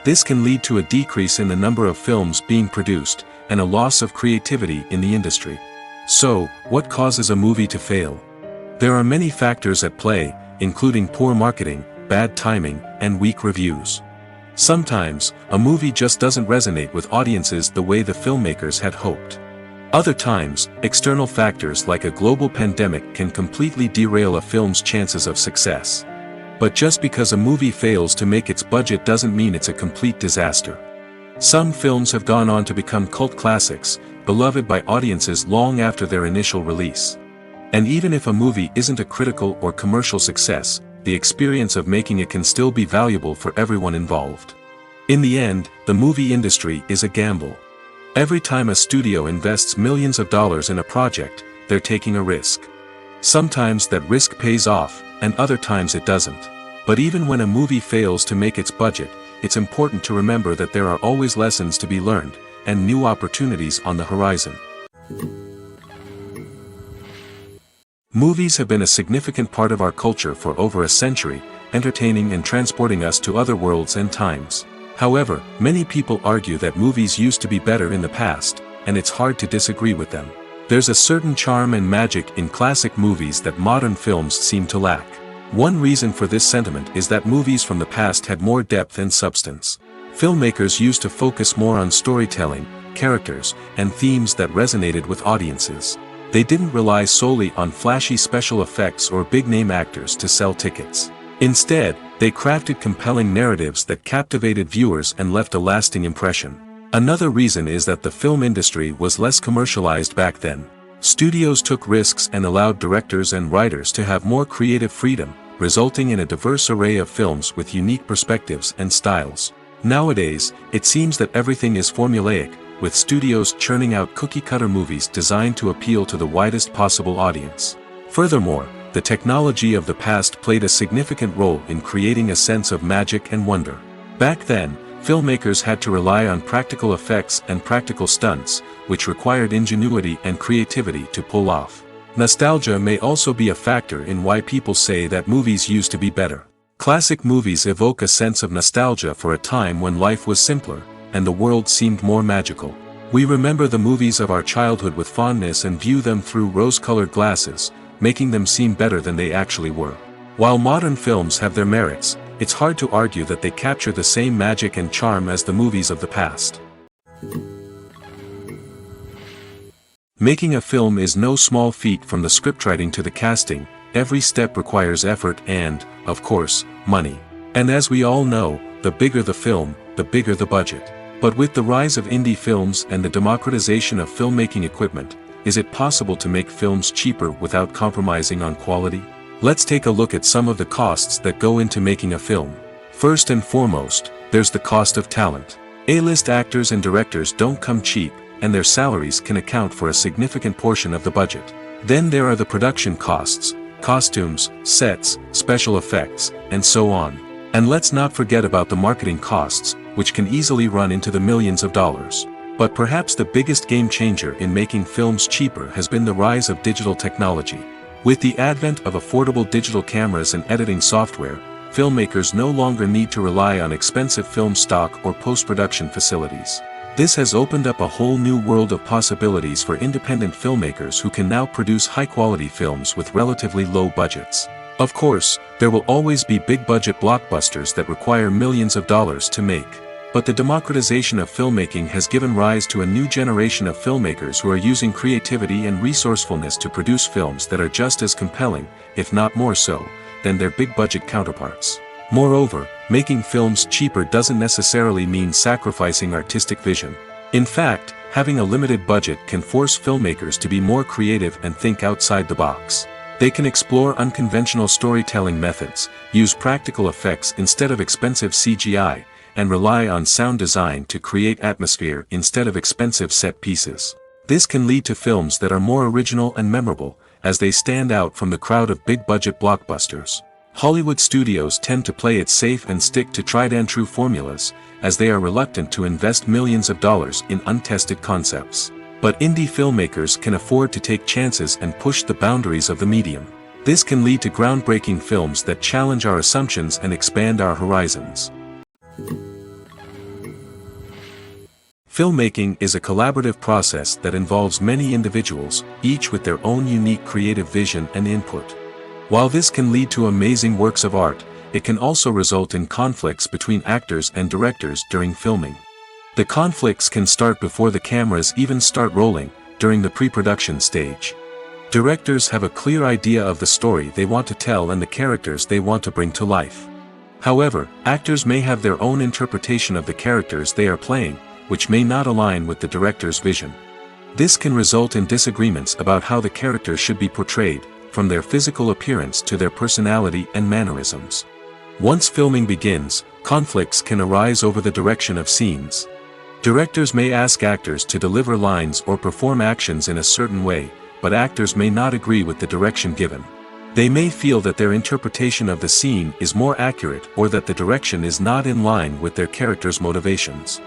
This can lead to a decrease in the number of films being produced, and a loss of creativity in the industry. So, what causes a movie to fail? There are many factors at play, including poor marketing, bad timing, and weak reviews. Sometimes, a movie just doesn't resonate with audiences the way the filmmakers had hoped. Other times, external factors like a global pandemic can completely derail a film's chances of success. But just because a movie fails to make its budget doesn't mean it's a complete disaster. Some films have gone on to become cult classics, beloved by audiences long after their initial release. And even if a movie isn't a critical or commercial success, the experience of making it can still be valuable for everyone involved. In the end, the movie industry is a gamble. Every time a studio invests millions of dollars in a project, they're taking a risk. Sometimes that risk pays off, and other times it doesn't. But even when a movie fails to make its budget, it's important to remember that there are always lessons to be learned, and new opportunities on the horizon. Movies have been a significant part of our culture for over a century, entertaining and transporting us to other worlds and times. However, many people argue that movies used to be better in the past, and it's hard to disagree with them. There's a certain charm and magic in classic movies that modern films seem to lack. One reason for this sentiment is that movies from the past had more depth and substance. Filmmakers used to focus more on storytelling, characters, and themes that resonated with audiences. They didn't rely solely on flashy special effects or big-name actors to sell tickets. Instead, they crafted compelling narratives that captivated viewers and left a lasting impression. Another reason is that the film industry was less commercialized back then. Studios took risks and allowed directors and writers to have more creative freedom, resulting in a diverse array of films with unique perspectives and styles. Nowadays, it seems that everything is formulaic, with studios churning out cookie-cutter movies designed to appeal to the widest possible audience. Furthermore, the technology of the past played a significant role in creating a sense of magic and wonder. Back then, filmmakers had to rely on practical effects and practical stunts, which required ingenuity and creativity to pull off. Nostalgia may also be a factor in why people say that movies used to be better. Classic movies evoke a sense of nostalgia for a time when life was simpler, and the world seemed more magical. We remember the movies of our childhood with fondness and view them through rose-colored glasses, making them seem better than they actually were. While modern films have their merits, it's hard to argue that they capture the same magic and charm as the movies of the past. Making a film is no small feat. From the scriptwriting to the casting, every step requires effort and, of course, money. And as we all know, the bigger the film, the bigger the budget. But with the rise of indie films and the democratization of filmmaking equipment, is it possible to make films cheaper without compromising on quality? Let's take a look at some of the costs that go into making a film. First and foremost, there's the cost of talent. A-list actors and directors don't come cheap, and their salaries can account for a significant portion of the budget. Then there are the production costs, costumes, sets, special effects, and so on. And let's not forget about the marketing costs, which can easily run into the millions of dollars. But perhaps the biggest game changer in making films cheaper has been the rise of digital technology. With the advent of affordable digital cameras and editing software, filmmakers no longer need to rely on expensive film stock or post-production facilities. This has opened up a whole new world of possibilities for independent filmmakers who can now produce high-quality films with relatively low budgets. Of course, there will always be big-budget blockbusters that require millions of dollars to make. But the democratization of filmmaking has given rise to a new generation of filmmakers who are using creativity and resourcefulness to produce films that are just as compelling, if not more so, than their big-budget counterparts. Moreover, making films cheaper doesn't necessarily mean sacrificing artistic vision. In fact, having a limited budget can force filmmakers to be more creative and think outside the box. They can explore unconventional storytelling methods, use practical effects instead of expensive CGI, and rely on sound design to create atmosphere instead of expensive set pieces. This can lead to films that are more original and memorable, as they stand out from the crowd of big-budget blockbusters. Hollywood studios tend to play it safe and stick to tried-and-true formulas, as they are reluctant to invest millions of dollars in untested concepts. But indie filmmakers can afford to take chances and push the boundaries of the medium. This can lead to groundbreaking films that challenge our assumptions and expand our horizons. Filmmaking is a collaborative process that involves many individuals, each with their own unique creative vision and input. While this can lead to amazing works of art, it can also result in conflicts between actors and directors during filming. The conflicts can start before the cameras even start rolling, during the pre-production stage. Directors have a clear idea of the story they want to tell and the characters they want to bring to life. However, actors may have their own interpretation of the characters they are playing, which may not align with the director's vision. This can result in disagreements about how the characters should be portrayed, from their physical appearance to their personality and mannerisms. Once filming begins, conflicts can arise over the direction of scenes. Directors may ask actors to deliver lines or perform actions in a certain way, but actors may not agree with the direction given. They may feel that their interpretation of the scene is more accurate or that the direction is not in line with their character's motivations.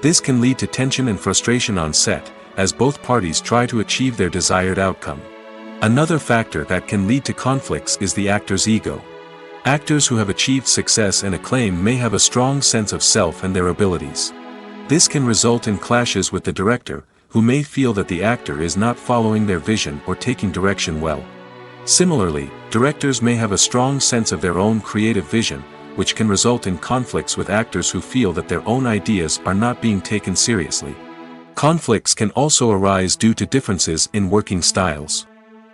This can lead to tension and frustration on set, as both parties try to achieve their desired outcome. Another factor that can lead to conflicts is the actor's ego. Actors who have achieved success and acclaim may have a strong sense of self and their abilities. This can result in clashes with the director, who may feel that the actor is not following their vision or taking direction well. Similarly, directors may have a strong sense of their own creative vision, which can result in conflicts with actors who feel that their own ideas are not being taken seriously. Conflicts can also arise due to differences in working styles.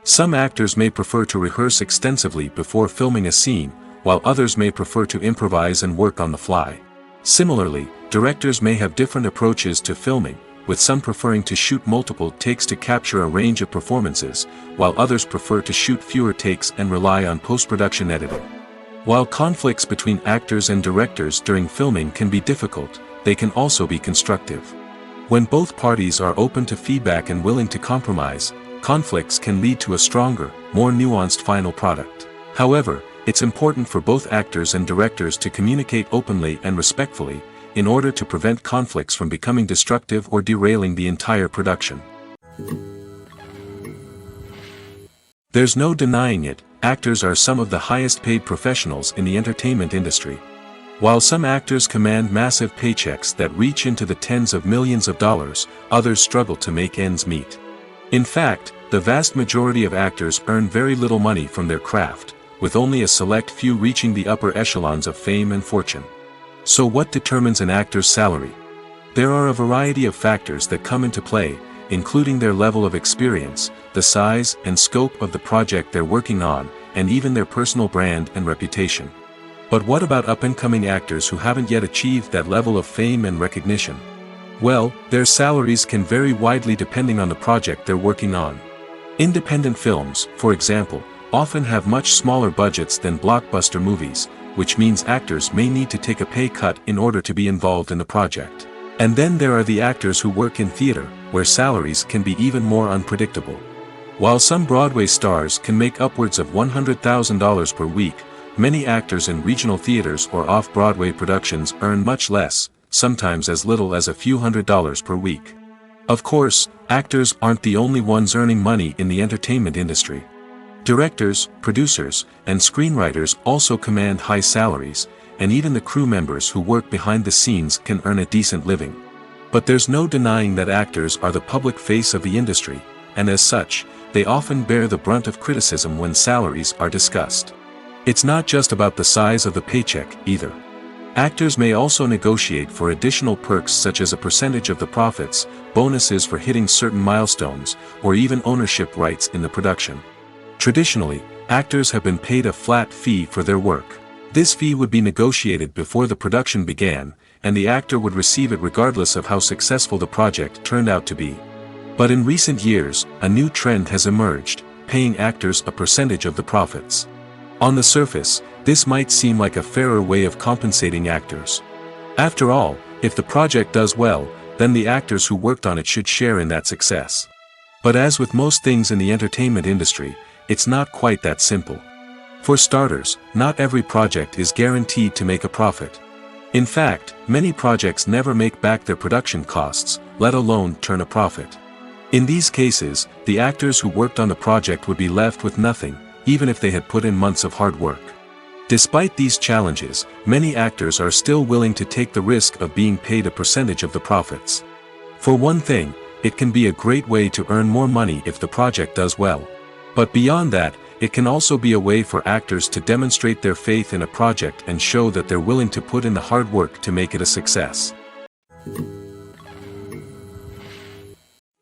Some actors may prefer to rehearse extensively before filming a scene, while others may prefer to improvise and work on the fly. Similarly, directors may have different approaches to filming, with some preferring to shoot multiple takes to capture a range of performances, while others prefer to shoot fewer takes and rely on post-production editing. While conflicts between actors and directors during filming can be difficult, they can also be constructive. When both parties are open to feedback and willing to compromise, conflicts can lead to a stronger, more nuanced final product. However, it's important for both actors and directors to communicate openly and respectfully, in order to prevent conflicts from becoming destructive or derailing the entire production. There's no denying it, actors are some of the highest paid professionals in the entertainment industry. While some actors command massive paychecks that reach into the tens of millions of dollars, others struggle to make ends meet. In fact, the vast majority of actors earn very little money from their craft, with only a select few reaching the upper echelons of fame and fortune. So what determines an actor's salary? There are a variety of factors that come into play, including their level of experience, the size and scope of the project they're working on, and even their personal brand and reputation. But what about up-and-coming actors who haven't yet achieved that level of fame and recognition? Well, their salaries can vary widely depending on the project they're working on. Independent films, for example, often have much smaller budgets than blockbuster movies, which means actors may need to take a pay cut in order to be involved in the project. And then there are the actors who work in theater, where salaries can be even more unpredictable. While some Broadway stars can make upwards of $100,000 per week, many actors in regional theaters or off-Broadway productions earn much less, sometimes as little as a few $100s per week. Of course, actors aren't the only ones earning money in the entertainment industry. Directors, producers, and screenwriters also command high salaries, and even the crew members who work behind the scenes can earn a decent living. But there's no denying that actors are the public face of the industry, and as such, they often bear the brunt of criticism when salaries are discussed. It's not just about the size of the paycheck, either. Actors may also negotiate for additional perks such as a percentage of the profits, bonuses for hitting certain milestones, or even ownership rights in the production. Traditionally, actors have been paid a flat fee for their work. This fee would be negotiated before the production began, and the actor would receive it regardless of how successful the project turned out to be. But in recent years, a new trend has emerged, paying actors a percentage of the profits. On the surface, this might seem like a fairer way of compensating actors. After all, if the project does well, then the actors who worked on it should share in that success. But as with most things in the entertainment industry, it's not quite that simple. For starters, not every project is guaranteed to make a profit. In fact, many projects never make back their production costs, let alone turn a profit. In these cases, the actors who worked on the project would be left with nothing, even if they had put in months of hard work. Despite these challenges, many actors are still willing to take the risk of being paid a percentage of the profits. For one thing, it can be a great way to earn more money if the project does well. But beyond that, it can also be a way for actors to demonstrate their faith in a project and show that they're willing to put in the hard work to make it a success.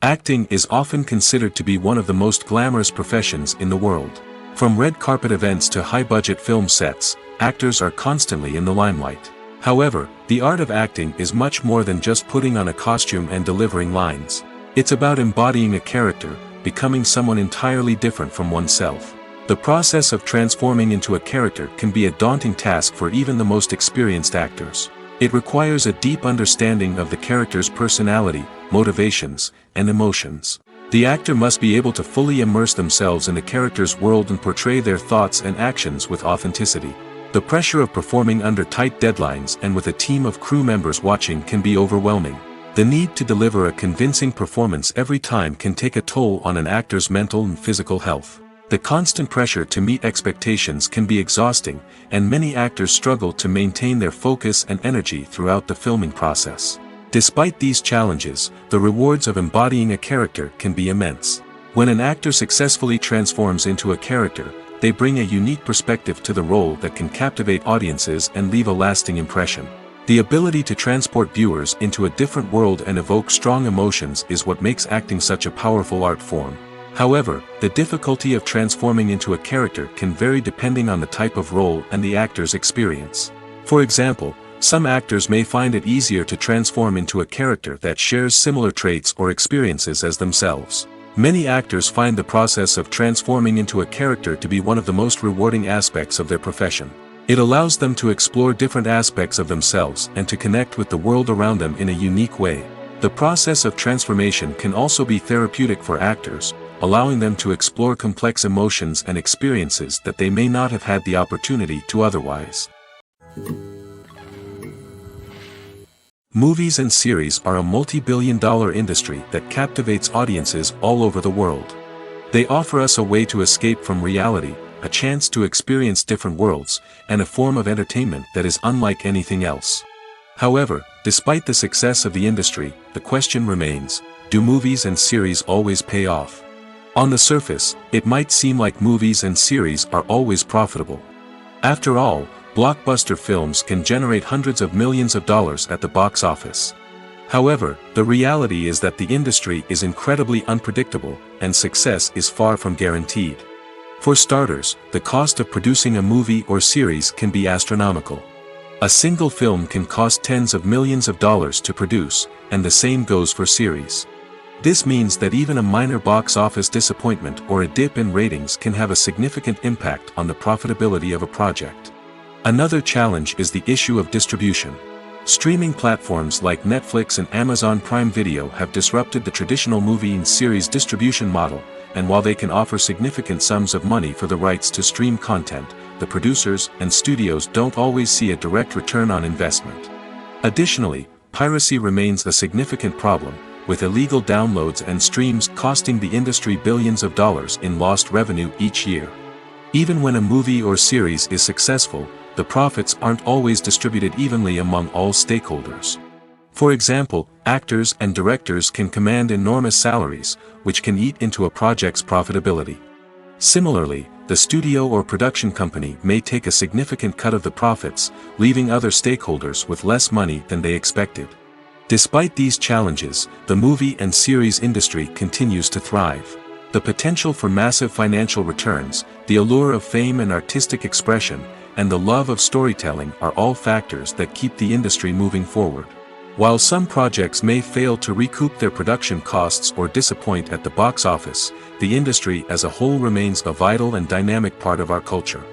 Acting is often considered to be one of the most glamorous professions in the world. From red carpet events to high-budget film sets, actors are constantly in the limelight. However, the art of acting is much more than just putting on a costume and delivering lines. It's about embodying a character, becoming someone entirely different from oneself. The process of transforming into a character can be a daunting task for even the most experienced actors. It requires a deep understanding of the character's personality, motivations, and emotions. The actor must be able to fully immerse themselves in the character's world and portray their thoughts and actions with authenticity. The pressure of performing under tight deadlines and with a team of crew members watching can be overwhelming. The need to deliver a convincing performance every time can take a toll on an actor's mental and physical health. The constant pressure to meet expectations can be exhausting, and many actors struggle to maintain their focus and energy throughout the filming process. Despite these challenges, the rewards of embodying a character can be immense. When an actor successfully transforms into a character, they bring a unique perspective to the role that can captivate audiences and leave a lasting impression. The ability to transport viewers into a different world and evoke strong emotions is what makes acting such a powerful art form. However, the difficulty of transforming into a character can vary depending on the type of role and the actor's experience. For example, some actors may find it easier to transform into a character that shares similar traits or experiences as themselves. Many actors find the process of transforming into a character to be one of the most rewarding aspects of their profession. It allows them to explore different aspects of themselves and to connect with the world around them in a unique way. The process of transformation can also be therapeutic for actors, allowing them to explore complex emotions and experiences that they may not have had the opportunity to otherwise. Movies and series are a multi-billion-dollar industry that captivates audiences all over the world. They offer us a way to escape from reality, a chance to experience different worlds, and a form of entertainment that is unlike anything else. However, despite the success of the industry, the question remains, do movies and series always pay off? On the surface, it might seem like movies and series are always profitable. After all, blockbuster films can generate hundreds of millions of dollars at the box office. However, the reality is that the industry is incredibly unpredictable, and success is far from guaranteed. For starters, the cost of producing a movie or series can be astronomical. A single film can cost tens of millions of dollars to produce, and the same goes for series. This means that even a minor box office disappointment or a dip in ratings can have a significant impact on the profitability of a project. Another challenge is the issue of distribution. Streaming platforms like Netflix and Amazon Prime Video have disrupted the traditional movie and series distribution model, and while they can offer significant sums of money for the rights to stream content, the producers and studios don't always see a direct return on investment. Additionally, piracy remains a significant problem, with illegal downloads and streams costing the industry billions of dollars in lost revenue each year. Even when a movie or series is successful, the profits aren't always distributed evenly among all stakeholders. For example, actors and directors can command enormous salaries, which can eat into a project's profitability. Similarly, the studio or production company may take a significant cut of the profits, leaving other stakeholders with less money than they expected. Despite these challenges, the movie and series industry continues to thrive. The potential for massive financial returns, the allure of fame and artistic expression, and the love of storytelling are all factors that keep the industry moving forward. While some projects may fail to recoup their production costs or disappoint at the box office, the industry as a whole remains a vital and dynamic part of our culture.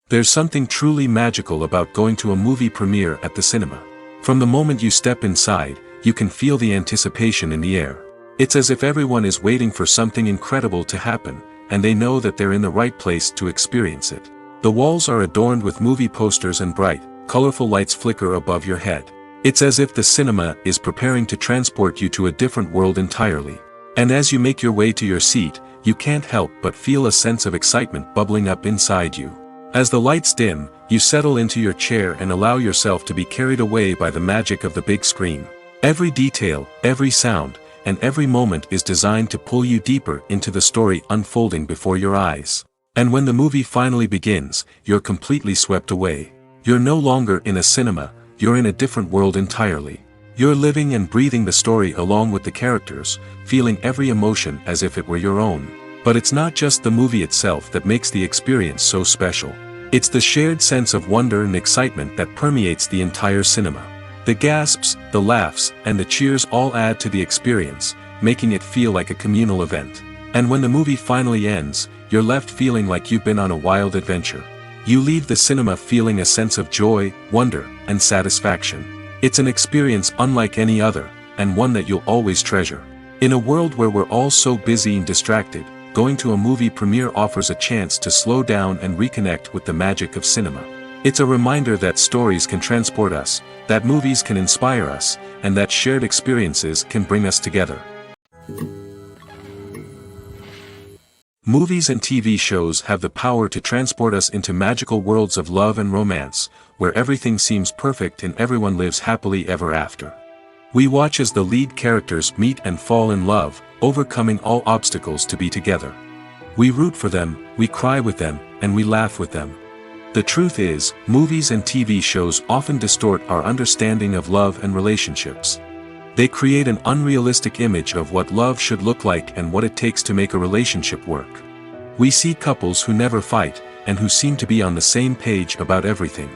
There's something truly magical about going to a movie premiere at the cinema. From the moment you step inside, you can feel the anticipation in the air. It's as if everyone is waiting for something incredible to happen, and they know that they're in the right place to experience it. The walls are adorned with movie posters and bright, colorful lights flicker above your head. It's as if the cinema is preparing to transport you to a different world entirely. And as you make your way to your seat, you can't help but feel a sense of excitement bubbling up inside you. As the lights dim, you settle into your chair and allow yourself to be carried away by the magic of the big screen. Every detail, every sound, and every moment is designed to pull you deeper into the story unfolding before your eyes. And when the movie finally begins, you're completely swept away. You're no longer in a cinema, you're in a different world entirely. You're living and breathing the story along with the characters, feeling every emotion as if it were your own. But it's not just the movie itself that makes the experience so special. It's the shared sense of wonder and excitement that permeates the entire cinema. The gasps, the laughs, and the cheers all add to the experience, making it feel like a communal event. And when the movie finally ends, you're left feeling like you've been on a wild adventure. You leave the cinema feeling a sense of joy, wonder, and satisfaction. It's an experience unlike any other, and one that you'll always treasure. In a world where we're all so busy and distracted, going to a movie premiere offers a chance to slow down and reconnect with the magic of cinema. It's a reminder that stories can transport us, that movies can inspire us, and that shared experiences can bring us together. Movies and TV shows have the power to transport us into magical worlds of love and romance, where everything seems perfect and everyone lives happily ever after. We watch as the lead characters meet and fall in love, overcoming all obstacles to be together. We root for them, we cry with them, and we laugh with them. The truth is, movies and TV shows often distort our understanding of love and relationships. They create an unrealistic image of what love should look like and what it takes to make a relationship work. We see couples who never fight, and who seem to be on the same page about everything.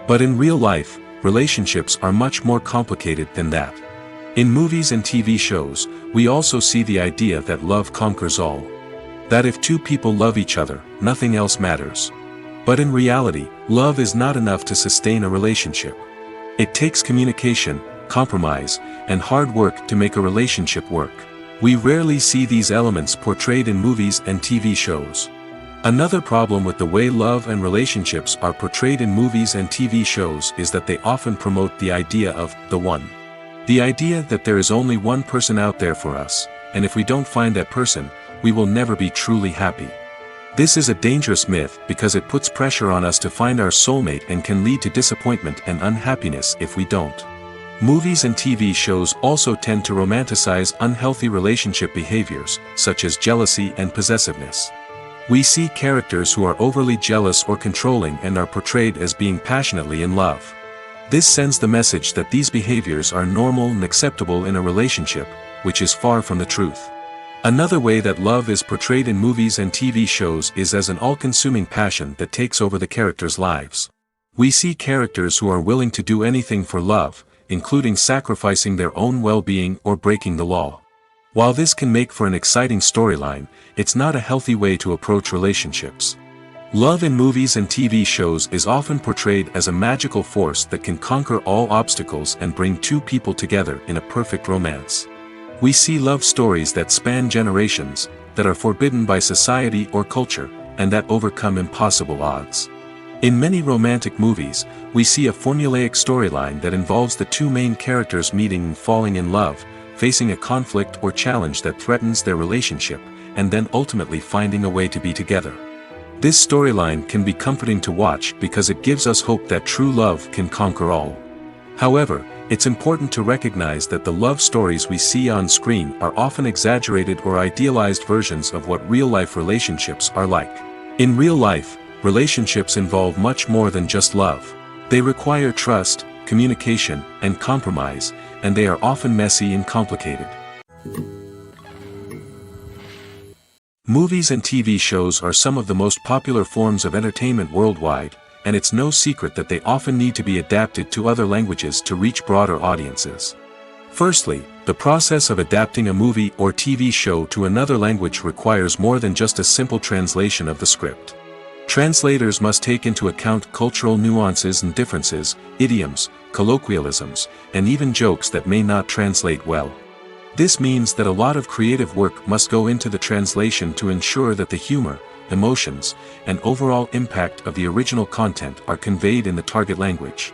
But in real life, relationships are much more complicated than that. In movies and TV shows, we also see the idea that love conquers all. That if two people love each other, nothing else matters. But in reality, love is not enough to sustain a relationship. It takes communication, compromise, and hard work to make a relationship work. We rarely see these elements portrayed in movies and TV shows. Another problem with the way love and relationships are portrayed in movies and TV shows is that they often promote the idea of the one. The idea that there is only one person out there for us, and if we don't find that person, we will never be truly happy. This is a dangerous myth because it puts pressure on us to find our soulmate and can lead to disappointment and unhappiness if we don't. Movies and TV shows also tend to romanticize unhealthy relationship behaviors, such as jealousy and possessiveness. We see characters who are overly jealous or controlling and are portrayed as being passionately in love. This sends the message that these behaviors are normal and acceptable in a relationship, which is far from the truth. Another way that love is portrayed in movies and TV shows is as an all-consuming passion that takes over the characters' lives. We see characters who are willing to do anything for love, including sacrificing their own well-being or breaking the law. While this can make for an exciting storyline, it's not a healthy way to approach relationships. Love in movies and TV shows is often portrayed as a magical force that can conquer all obstacles and bring two people together in a perfect romance. We see love stories that span generations, that are forbidden by society or culture, and that overcome impossible odds. In many romantic movies, we see a formulaic storyline that involves the two main characters meeting and falling in love, facing a conflict or challenge that threatens their relationship, and then ultimately finding a way to be together. This storyline can be comforting to watch because it gives us hope that true love can conquer all. However, it's important to recognize that the love stories we see on screen are often exaggerated or idealized versions of what real-life relationships are like. In real life, relationships involve much more than just love. They require trust, communication, and compromise, and they are often messy and complicated. Movies and TV shows are some of the most popular forms of entertainment worldwide, and it's no secret that they often need to be adapted to other languages to reach broader audiences. Firstly, the process of adapting a movie or TV show to another language requires more than just a simple translation of the script. Translators must take into account cultural nuances and differences, idioms, colloquialisms, and even jokes that may not translate well. This means that a lot of creative work must go into the translation to ensure that the humor, emotions, and overall impact of the original content are conveyed in the target language.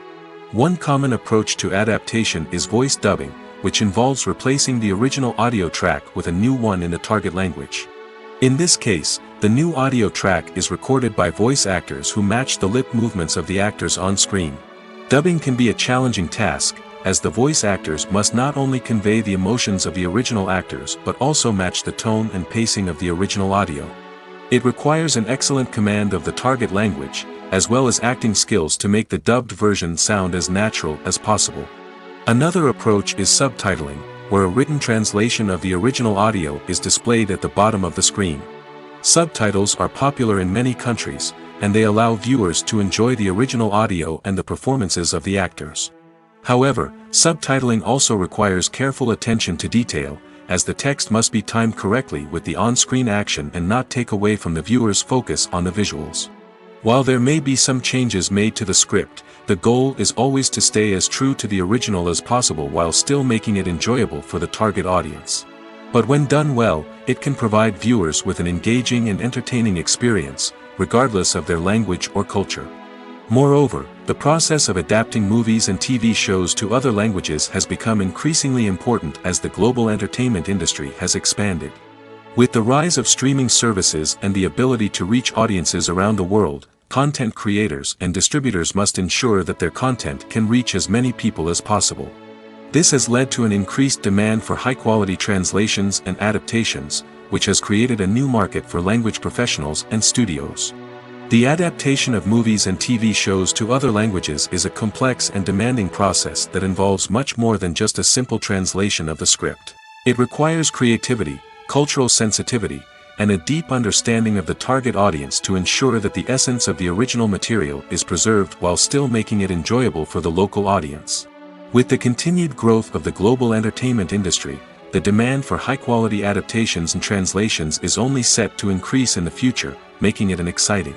One common approach to adaptation is voice dubbing, which involves replacing the original audio track with a new one in the target language. In this case, the new audio track is recorded by voice actors who match the lip movements of the actors on screen. Dubbing can be a challenging task, as the voice actors must not only convey the emotions of the original actors but also match the tone and pacing of the original audio. It requires an excellent command of the target language, as well as acting skills to make the dubbed version sound as natural as possible. Another approach is subtitling, where a written translation of the original audio is displayed at the bottom of the screen. Subtitles are popular in many countries, and they allow viewers to enjoy the original audio and the performances of the actors. However, subtitling also requires careful attention to detail, as the text must be timed correctly with the on-screen action and not take away from the viewer's focus on the visuals. While there may be some changes made to the script, the goal is always to stay as true to the original as possible while still making it enjoyable for the target audience. But when done well, it can provide viewers with an engaging and entertaining experience, regardless of their language or culture. Moreover, the process of adapting movies and TV shows to other languages has become increasingly important as the global entertainment industry has expanded. With the rise of streaming services and the ability to reach audiences around the world, content creators and distributors must ensure that their content can reach as many people as possible. This has led to an increased demand for high-quality translations and adaptations, which has created a new market for language professionals and studios. The adaptation of movies and TV shows to other languages is a complex and demanding process that involves much more than just a simple translation of the script. It requires creativity, cultural sensitivity, and a deep understanding of the target audience to ensure that the essence of the original material is preserved while still making it enjoyable for the local audience. With the continued growth of the global entertainment industry, the demand for high-quality adaptations and translations is only set to increase in the future, making it an exciting.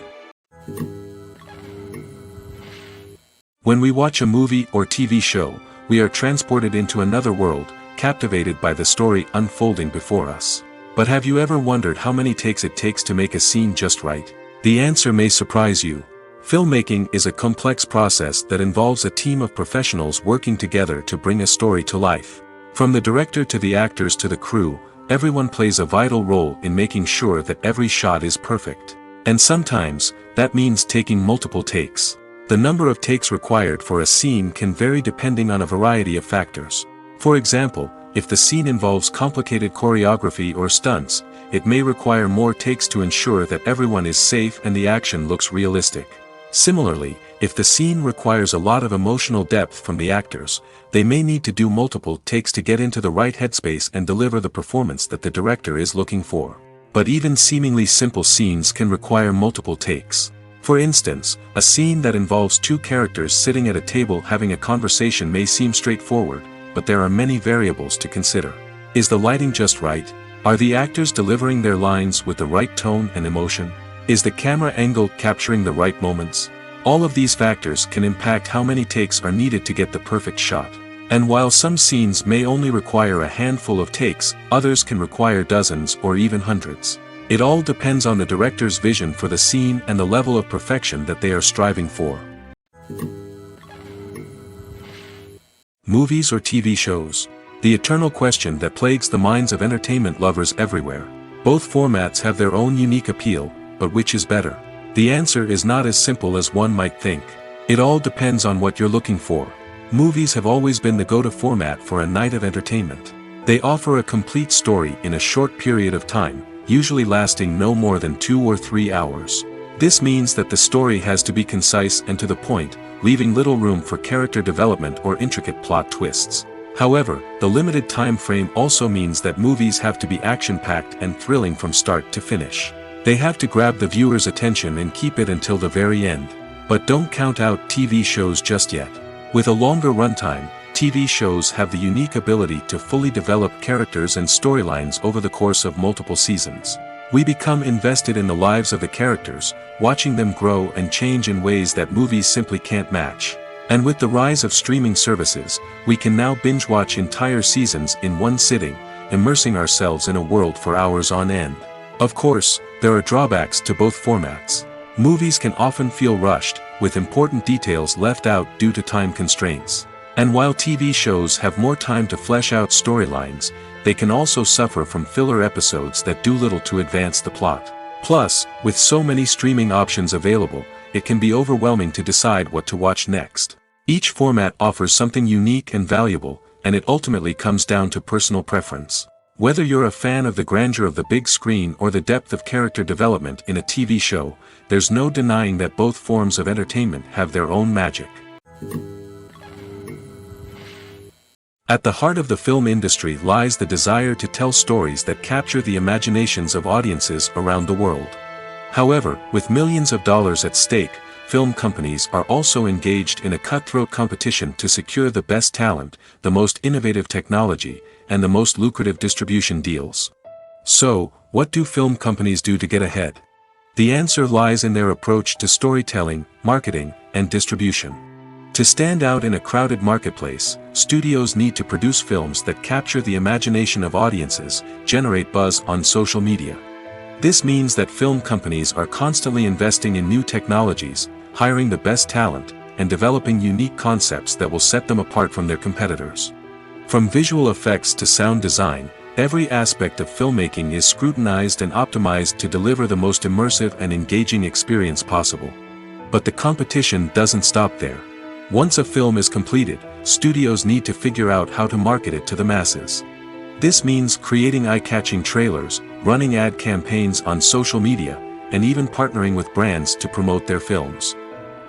When we watch a movie or TV show, we are transported into another world, captivated by the story unfolding before us. But have you ever wondered how many takes it takes to make a scene just right? The answer may surprise you. Filmmaking is a complex process that involves a team of professionals working together to bring a story to life. From the director to the actors to the crew, everyone plays a vital role in making sure that every shot is perfect. And sometimes, that means taking multiple takes. The number of takes required for a scene can vary depending on a variety of factors. For example, if the scene involves complicated choreography or stunts, it may require more takes to ensure that everyone is safe and the action looks realistic. Similarly, if the scene requires a lot of emotional depth from the actors, they may need to do multiple takes to get into the right headspace and deliver the performance that the director is looking for. But even seemingly simple scenes can require multiple takes. For instance, a scene that involves two characters sitting at a table having a conversation may seem straightforward, but there are many variables to consider. Is the lighting just right? Are the actors delivering their lines with the right tone and emotion? Is the camera angle capturing the right moments? All of these factors can impact how many takes are needed to get the perfect shot. And while some scenes may only require a handful of takes, others can require dozens or even hundreds. It all depends on the director's vision for the scene and the level of perfection that they are striving for. Movies or TV shows? The eternal question that plagues the minds of entertainment lovers everywhere. Both formats have their own unique appeal, but which is better? The answer is not as simple as one might think. It all depends on what you're looking for. Movies have always been the go-to format for a night of entertainment. They offer a complete story in a short period of time, usually lasting no more than 2 or 3 hours. This means that the story has to be concise and to the point, leaving little room for character development or intricate plot twists. However, the limited time frame also means that movies have to be action-packed and thrilling from start to finish. They have to grab the viewer's attention and keep it until the very end. But don't count out TV shows just yet. With a longer runtime, TV shows have the unique ability to fully develop characters and storylines over the course of multiple seasons. We become invested in the lives of the characters, watching them grow and change in ways that movies simply can't match. And with the rise of streaming services, we can now binge-watch entire seasons in one sitting, immersing ourselves in a world for hours on end. Of course, there are drawbacks to both formats. Movies can often feel rushed, with important details left out due to time constraints. And while TV shows have more time to flesh out storylines, they can also suffer from filler episodes that do little to advance the plot. Plus, with so many streaming options available, it can be overwhelming to decide what to watch next. Each format offers something unique and valuable, and it ultimately comes down to personal preference. Whether you're a fan of the grandeur of the big screen or the depth of character development in a TV show, there's no denying that both forms of entertainment have their own magic. At the heart of the film industry lies the desire to tell stories that capture the imaginations of audiences around the world. However, with millions of dollars at stake, film companies are also engaged in a cutthroat competition to secure the best talent, the most innovative technology, and the most lucrative distribution deals. So, what do film companies do to get ahead? The answer lies in their approach to storytelling, marketing, and distribution. To stand out in a crowded marketplace, studios need to produce films that capture the imagination of audiences, generate buzz on social media. This means that film companies are constantly investing in new technologies, hiring the best talent, and developing unique concepts that will set them apart from their competitors. From visual effects to sound design, every aspect of filmmaking is scrutinized and optimized to deliver the most immersive and engaging experience possible. But the competition doesn't stop there. Once a film is completed, studios need to figure out how to market it to the masses. This means creating eye-catching trailers, running ad campaigns on social media, and even partnering with brands to promote their films.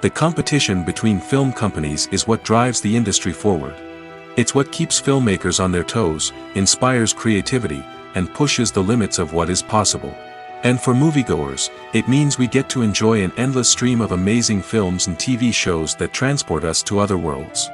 The competition between film companies is what drives the industry forward. It's what keeps filmmakers on their toes, inspires creativity, and pushes the limits of what is possible. And for moviegoers, it means we get to enjoy an endless stream of amazing films and TV shows that transport us to other worlds.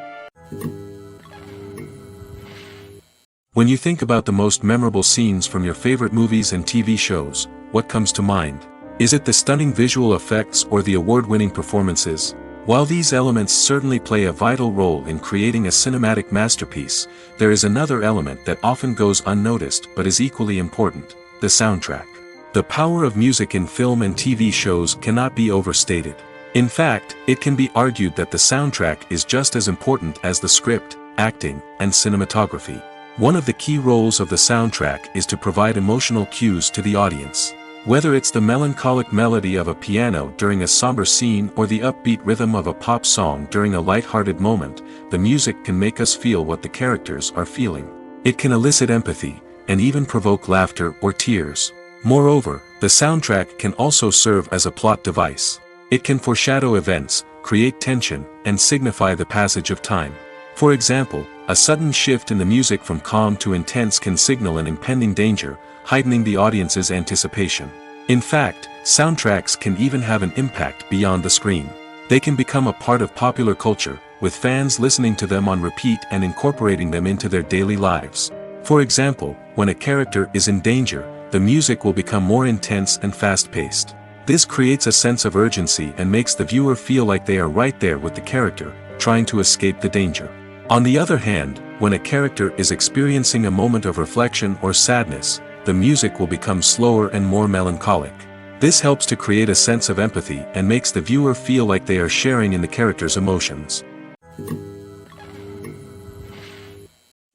When you think about the most memorable scenes from your favorite movies and TV shows, what comes to mind? Is it the stunning visual effects or the award-winning performances? While these elements certainly play a vital role in creating a cinematic masterpiece, there is another element that often goes unnoticed but is equally important: the soundtrack. The power of music in film and TV shows cannot be overstated. In fact, it can be argued that the soundtrack is just as important as the script, acting, and cinematography. One of the key roles of the soundtrack is to provide emotional cues to the audience. Whether it's the melancholic melody of a piano during a somber scene or the upbeat rhythm of a pop song during a light-hearted moment, the music can make us feel what the characters are feeling. It can elicit empathy, and even provoke laughter or tears. Moreover, the soundtrack can also serve as a plot device. It can foreshadow events, create tension, and signify the passage of time. For example, a sudden shift in the music from calm to intense can signal an impending danger, heightening the audience's anticipation. In fact, soundtracks can even have an impact beyond the screen. They can become a part of popular culture, with fans listening to them on repeat and incorporating them into their daily lives. For example, when a character is in danger, the music will become more intense and fast-paced. This creates a sense of urgency and makes the viewer feel like they are right there with the character, trying to escape the danger. On the other hand, when a character is experiencing a moment of reflection or sadness, the music will become slower and more melancholic. This helps to create a sense of empathy and makes the viewer feel like they are sharing in the character's emotions.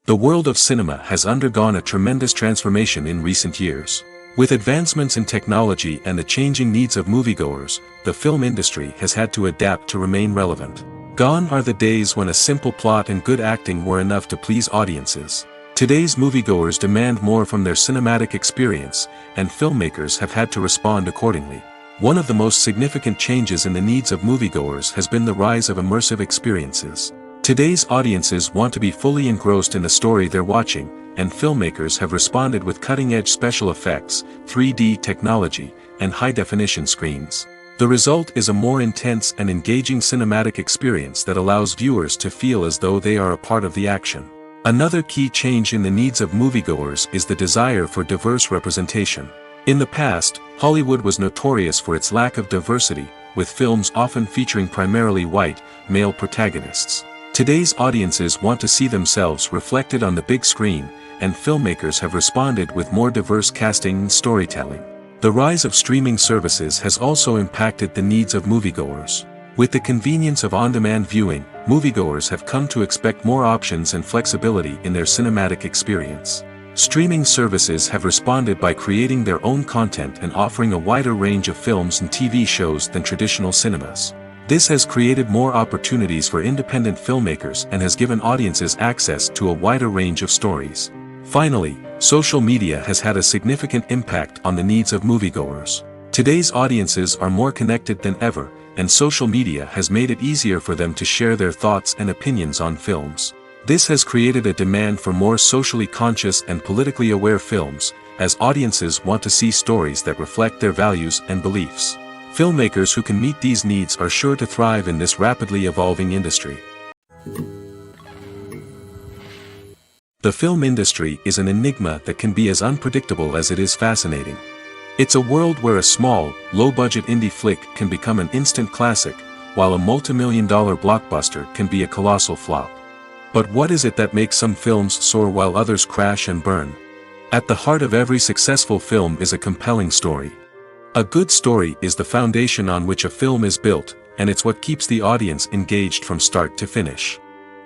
The world of cinema has undergone a tremendous transformation in recent years. With advancements in technology and the changing needs of moviegoers, the film industry has had to adapt to remain relevant. Gone are the days when a simple plot and good acting were enough to please audiences. Today's moviegoers demand more from their cinematic experience, and filmmakers have had to respond accordingly. One of the most significant changes in the needs of moviegoers has been the rise of immersive experiences. Today's audiences want to be fully engrossed in the story they're watching, and filmmakers have responded with cutting-edge special effects, 3D technology, and high-definition screens. The result is a more intense and engaging cinematic experience that allows viewers to feel as though they are a part of the action. Another key change in the needs of moviegoers is the desire for diverse representation. In the past, Hollywood was notorious for its lack of diversity, with films often featuring primarily white, male protagonists. Today's audiences want to see themselves reflected on the big screen, and filmmakers have responded with more diverse casting and storytelling. The rise of streaming services has also impacted the needs of moviegoers. With the convenience of on-demand viewing, moviegoers have come to expect more options and flexibility in their cinematic experience. Streaming services have responded by creating their own content and offering a wider range of films and TV shows than traditional cinemas. This has created more opportunities for independent filmmakers and has given audiences access to a wider range of stories. Finally, social media has had a significant impact on the needs of moviegoers. Today's audiences are more connected than ever, and social media has made it easier for them to share their thoughts and opinions on films. This has created a demand for more socially conscious and politically aware films, as audiences want to see stories that reflect their values and beliefs. Filmmakers who can meet these needs are sure to thrive in this rapidly evolving industry. The film industry is an enigma that can be as unpredictable as it is fascinating. It's a world where a small, low-budget indie flick can become an instant classic, while a multi-million-dollar blockbuster can be a colossal flop. But what is it that makes some films soar while others crash and burn? At the heart of every successful film is a compelling story. A good story is the foundation on which a film is built, and it's what keeps the audience engaged from start to finish.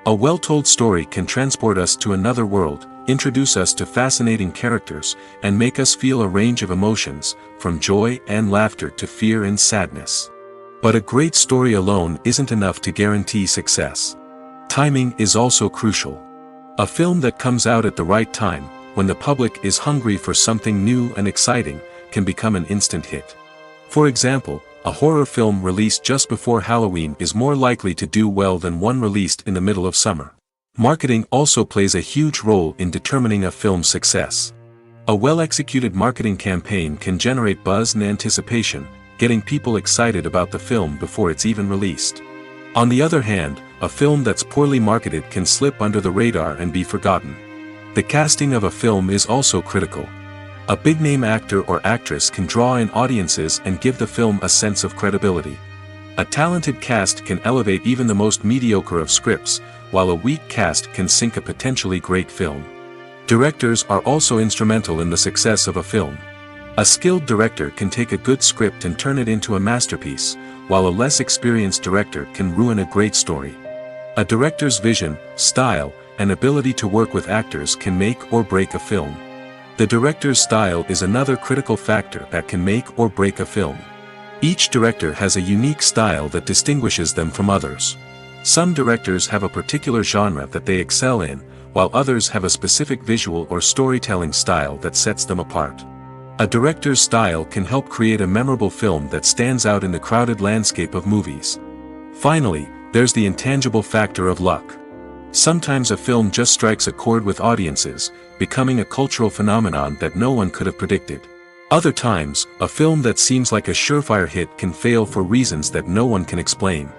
A well-told story can transport us to another world, introduce us to fascinating characters, and make us feel a range of emotions, from joy and laughter to fear and sadness. But a great story alone isn't enough to guarantee success. Timing is also crucial. A film that comes out at the right time, when the public is hungry for something new and exciting, can become an instant hit. For example, a horror film released just before Halloween is more likely to do well than one released in the middle of summer. Marketing also plays a huge role in determining a film's success. A well-executed marketing campaign can generate buzz and anticipation, getting people excited about the film before it's even released. On the other hand, a film that's poorly marketed can slip under the radar and be forgotten. The casting of a film is also critical. A big-name actor or actress can draw in audiences and give the film a sense of credibility. A talented cast can elevate even the most mediocre of scripts, while a weak cast can sink a potentially great film. Directors are also instrumental in the success of a film. A skilled director can take a good script and turn it into a masterpiece, while a less experienced director can ruin a great story. A director's vision, style, and ability to work with actors can make or break a film. The director's style is another critical factor that can make or break a film. Each director has a unique style that distinguishes them from others. Some directors have a particular genre that they excel in, while others have a specific visual or storytelling style that sets them apart. A director's style can help create a memorable film that stands out in the crowded landscape of movies. Finally, there's the intangible factor of luck. Sometimes a film just strikes a chord with audiences, becoming a cultural phenomenon that no one could have predicted. Other times, a film that seems like a surefire hit can fail for reasons that no one can explain.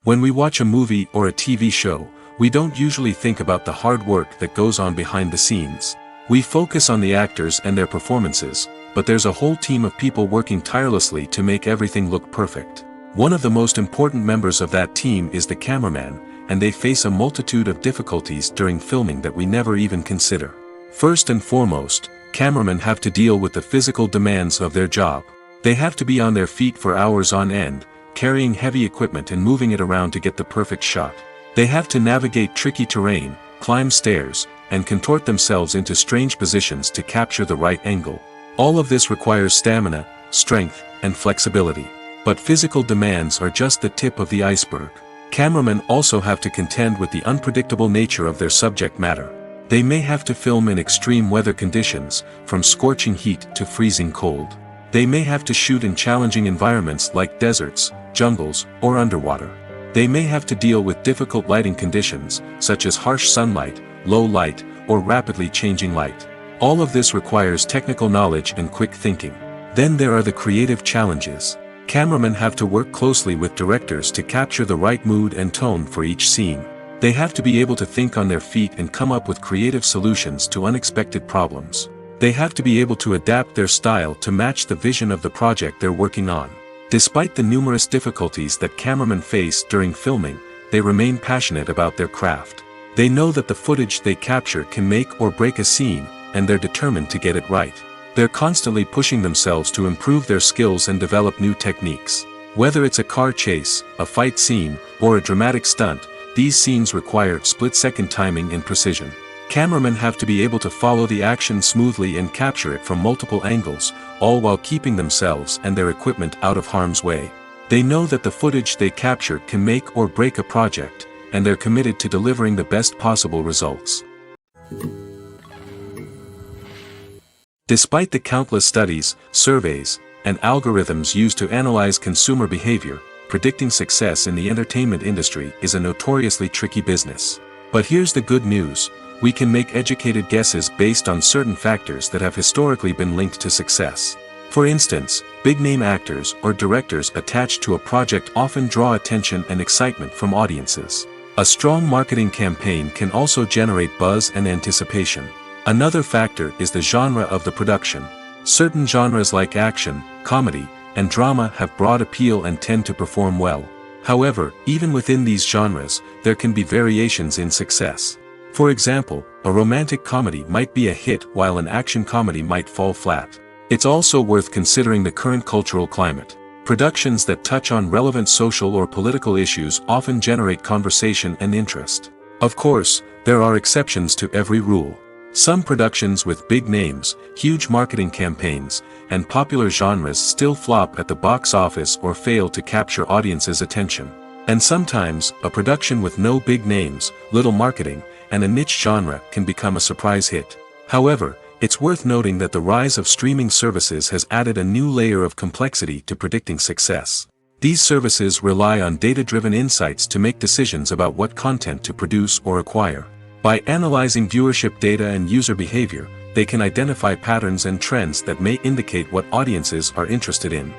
When we watch a movie or a TV show, we don't usually think about the hard work that goes on behind the scenes. We focus on the actors and their performances, but there's a whole team of people working tirelessly to make everything look perfect. One of the most important members of that team is the cameraman, and they face a multitude of difficulties during filming that we never even consider. First and foremost, cameramen have to deal with the physical demands of their job. They have to be on their feet for hours on end, carrying heavy equipment and moving it around to get the perfect shot. They have to navigate tricky terrain, climb stairs, and contort themselves into strange positions to capture the right angle. All of this requires stamina, strength, and flexibility. But physical demands are just the tip of the iceberg. Cameramen also have to contend with the unpredictable nature of their subject matter. They may have to film in extreme weather conditions, from scorching heat to freezing cold. They may have to shoot in challenging environments like deserts, jungles, or underwater. They may have to deal with difficult lighting conditions, such as harsh sunlight, low light, or rapidly changing light. All of this requires technical knowledge and quick thinking. Then there are the creative challenges. Cameramen have to work closely with directors to capture the right mood and tone for each scene. They have to be able to think on their feet and come up with creative solutions to unexpected problems. They have to be able to adapt their style to match the vision of the project they're working on. Despite the numerous difficulties that cameramen face during filming, they remain passionate about their craft. They know that the footage they capture can make or break a scene, and they're determined to get it right. They're constantly pushing themselves to improve their skills and develop new techniques. Whether it's a car chase, a fight scene, or a dramatic stunt, these scenes require split-second timing and precision. Cameramen have to be able to follow the action smoothly and capture it from multiple angles, all while keeping themselves and their equipment out of harm's way. They know that the footage they capture can make or break a project, and they're committed to delivering the best possible results. Despite the countless studies, surveys, and algorithms used to analyze consumer behavior, predicting success in the entertainment industry is a notoriously tricky business. But here's the good news: we can make educated guesses based on certain factors that have historically been linked to success. For instance, big-name actors or directors attached to a project often draw attention and excitement from audiences. A strong marketing campaign can also generate buzz and anticipation. Another factor is the genre of the production. Certain genres like action, comedy, and drama have broad appeal and tend to perform well. However, even within these genres, there can be variations in success. For example, a romantic comedy might be a hit while an action comedy might fall flat. It's also worth considering the current cultural climate. Productions that touch on relevant social or political issues often generate conversation and interest. Of course, there are exceptions to every rule. Some productions with big names, huge marketing campaigns, and popular genres still flop at the box office or fail to capture audiences' attention. And sometimes, a production with no big names, little marketing, and a niche genre can become a surprise hit. However, it's worth noting that the rise of streaming services has added a new layer of complexity to predicting success. These services rely on data-driven insights to make decisions about what content to produce or acquire. By analyzing viewership data and user behavior, they can identify patterns and trends that may indicate what audiences are interested in.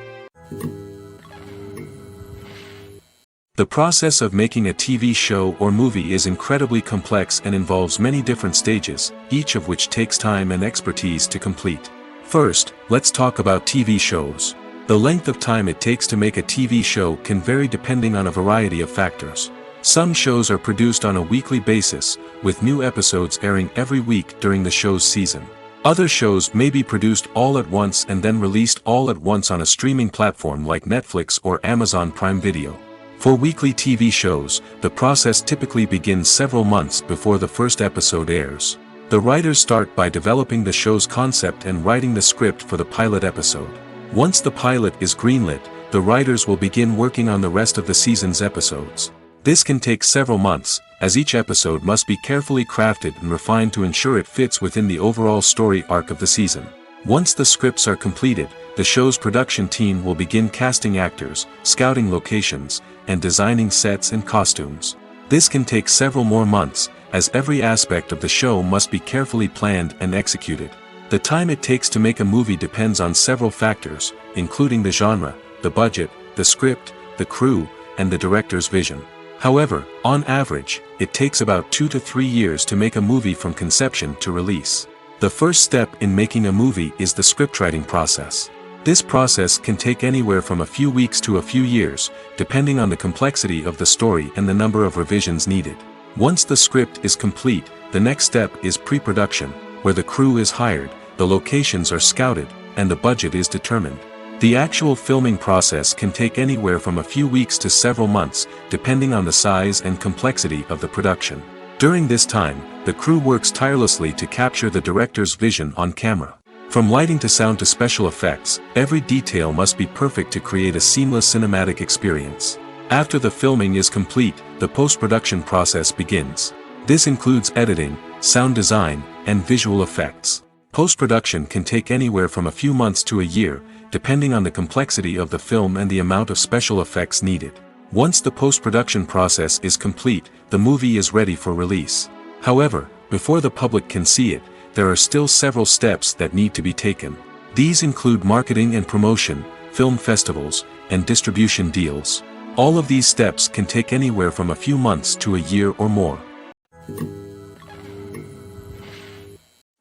The process of making a TV show or movie is incredibly complex and involves many different stages, each of which takes time and expertise to complete. First, let's talk about TV shows. The length of time it takes to make a TV show can vary depending on a variety of factors. Some shows are produced on a weekly basis, with new episodes airing every week during the show's season. Other shows may be produced all at once and then released all at once on a streaming platform like Netflix or Amazon Prime Video. For weekly TV shows, the process typically begins several months before the first episode airs. The writers start by developing the show's concept and writing the script for the pilot episode. Once the pilot is greenlit, the writers will begin working on the rest of the season's episodes. This can take several months, as each episode must be carefully crafted and refined to ensure it fits within the overall story arc of the season. Once the scripts are completed, the show's production team will begin casting actors, scouting locations, and designing sets and costumes. This can take several more months, as every aspect of the show must be carefully planned and executed. The time it takes to make a movie depends on several factors, including the genre, the budget, the script, the crew, and the director's vision. However, on average, it takes about 2 to 3 years to make a movie from conception to release. The first step in making a movie is the scriptwriting process. This process can take anywhere from a few weeks to a few years, depending on the complexity of the story and the number of revisions needed. Once the script is complete, the next step is pre-production, where the crew is hired, the locations are scouted, and the budget is determined. The actual filming process can take anywhere from a few weeks to several months, depending on the size and complexity of the production. During this time, the crew works tirelessly to capture the director's vision on camera. From lighting to sound to special effects, every detail must be perfect to create a seamless cinematic experience. After the filming is complete, the post-production process begins. This includes editing, sound design, and visual effects. Post-production can take anywhere from a few months to a year, depending on the complexity of the film and the amount of special effects needed. Once the post-production process is complete, the movie is ready for release. However, before the public can see it, there are still several steps that need to be taken. These include marketing and promotion, film festivals, and distribution deals. All of these steps can take anywhere from a few months to a year or more.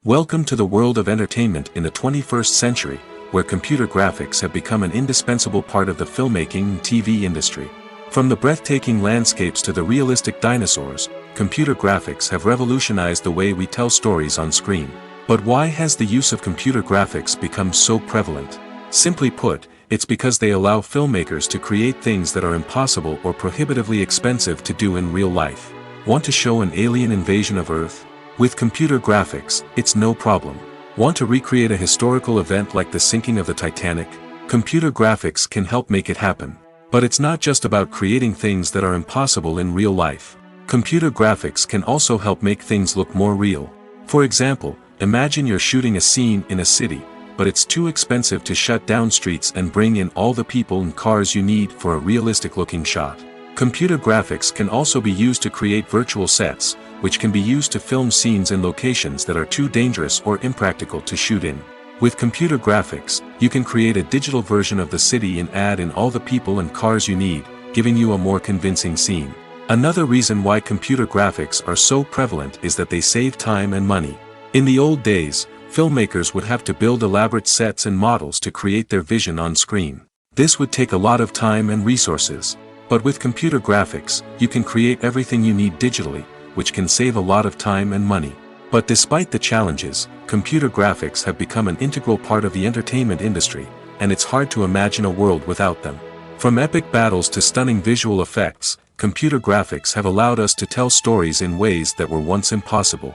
Welcome to the world of entertainment in the 21st century, where computer graphics have become an indispensable part of the filmmaking and TV industry. From the breathtaking landscapes to the realistic dinosaurs, computer graphics have revolutionized the way we tell stories on screen. But why has the use of computer graphics become so prevalent? Simply put, it's because they allow filmmakers to create things that are impossible or prohibitively expensive to do in real life. Want to show an alien invasion of Earth? With computer graphics, it's no problem. Want to recreate a historical event like the sinking of the Titanic? Computer graphics can help make it happen. But it's not just about creating things that are impossible in real life. Computer graphics can also help make things look more real. For example, imagine you're shooting a scene in a city, but it's too expensive to shut down streets and bring in all the people and cars you need for a realistic-looking shot. Computer graphics can also be used to create virtual sets, which can be used to film scenes in locations that are too dangerous or impractical to shoot in. With computer graphics, you can create a digital version of the city and add in all the people and cars you need, giving you a more convincing scene. Another reason why computer graphics are so prevalent is that they save time and money. In the old days, filmmakers would have to build elaborate sets and models to create their vision on screen. This would take a lot of time and resources. But with computer graphics, you can create everything you need digitally, which can save a lot of time and money. But despite the challenges, computer graphics have become an integral part of the entertainment industry, and it's hard to imagine a world without them. From epic battles to stunning visual effects, computer graphics have allowed us to tell stories in ways that were once impossible.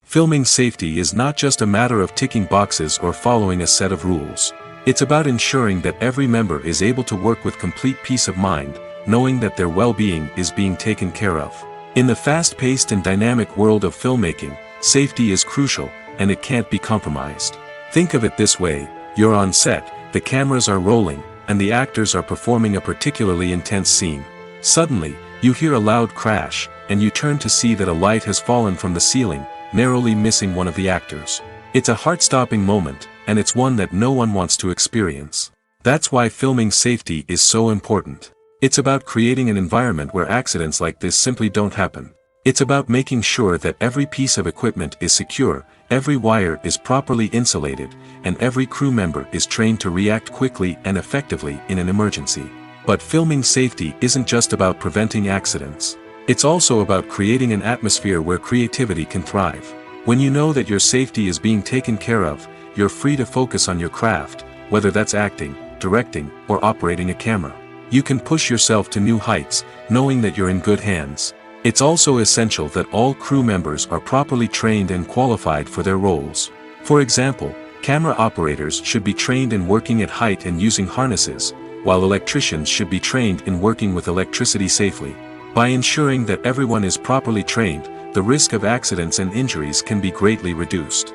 Filming safety is not just a matter of ticking boxes or following a set of rules. It's about ensuring that every member is able to work with complete peace of mind, knowing that their well-being is being taken care of. In the fast-paced and dynamic world of filmmaking, safety is crucial, and it can't be compromised. Think of it this way: you're on set, the cameras are rolling, and the actors are performing a particularly intense scene. Suddenly, you hear a loud crash, and you turn to see that a light has fallen from the ceiling, narrowly missing one of the actors. It's a heart-stopping moment, and it's one that no one wants to experience. That's why filming safety is so important. It's about creating an environment where accidents like this simply don't happen. It's about making sure that every piece of equipment is secure, every wire is properly insulated, and every crew member is trained to react quickly and effectively in an emergency. But filming safety isn't just about preventing accidents. It's also about creating an atmosphere where creativity can thrive. When you know that your safety is being taken care of, you're free to focus on your craft, whether that's acting, directing, or operating a camera. You can push yourself to new heights, knowing that you're in good hands. It's also essential that all crew members are properly trained and qualified for their roles. For example, camera operators should be trained in working at height and using harnesses, while electricians should be trained in working with electricity safely. By ensuring that everyone is properly trained, the risk of accidents and injuries can be greatly reduced.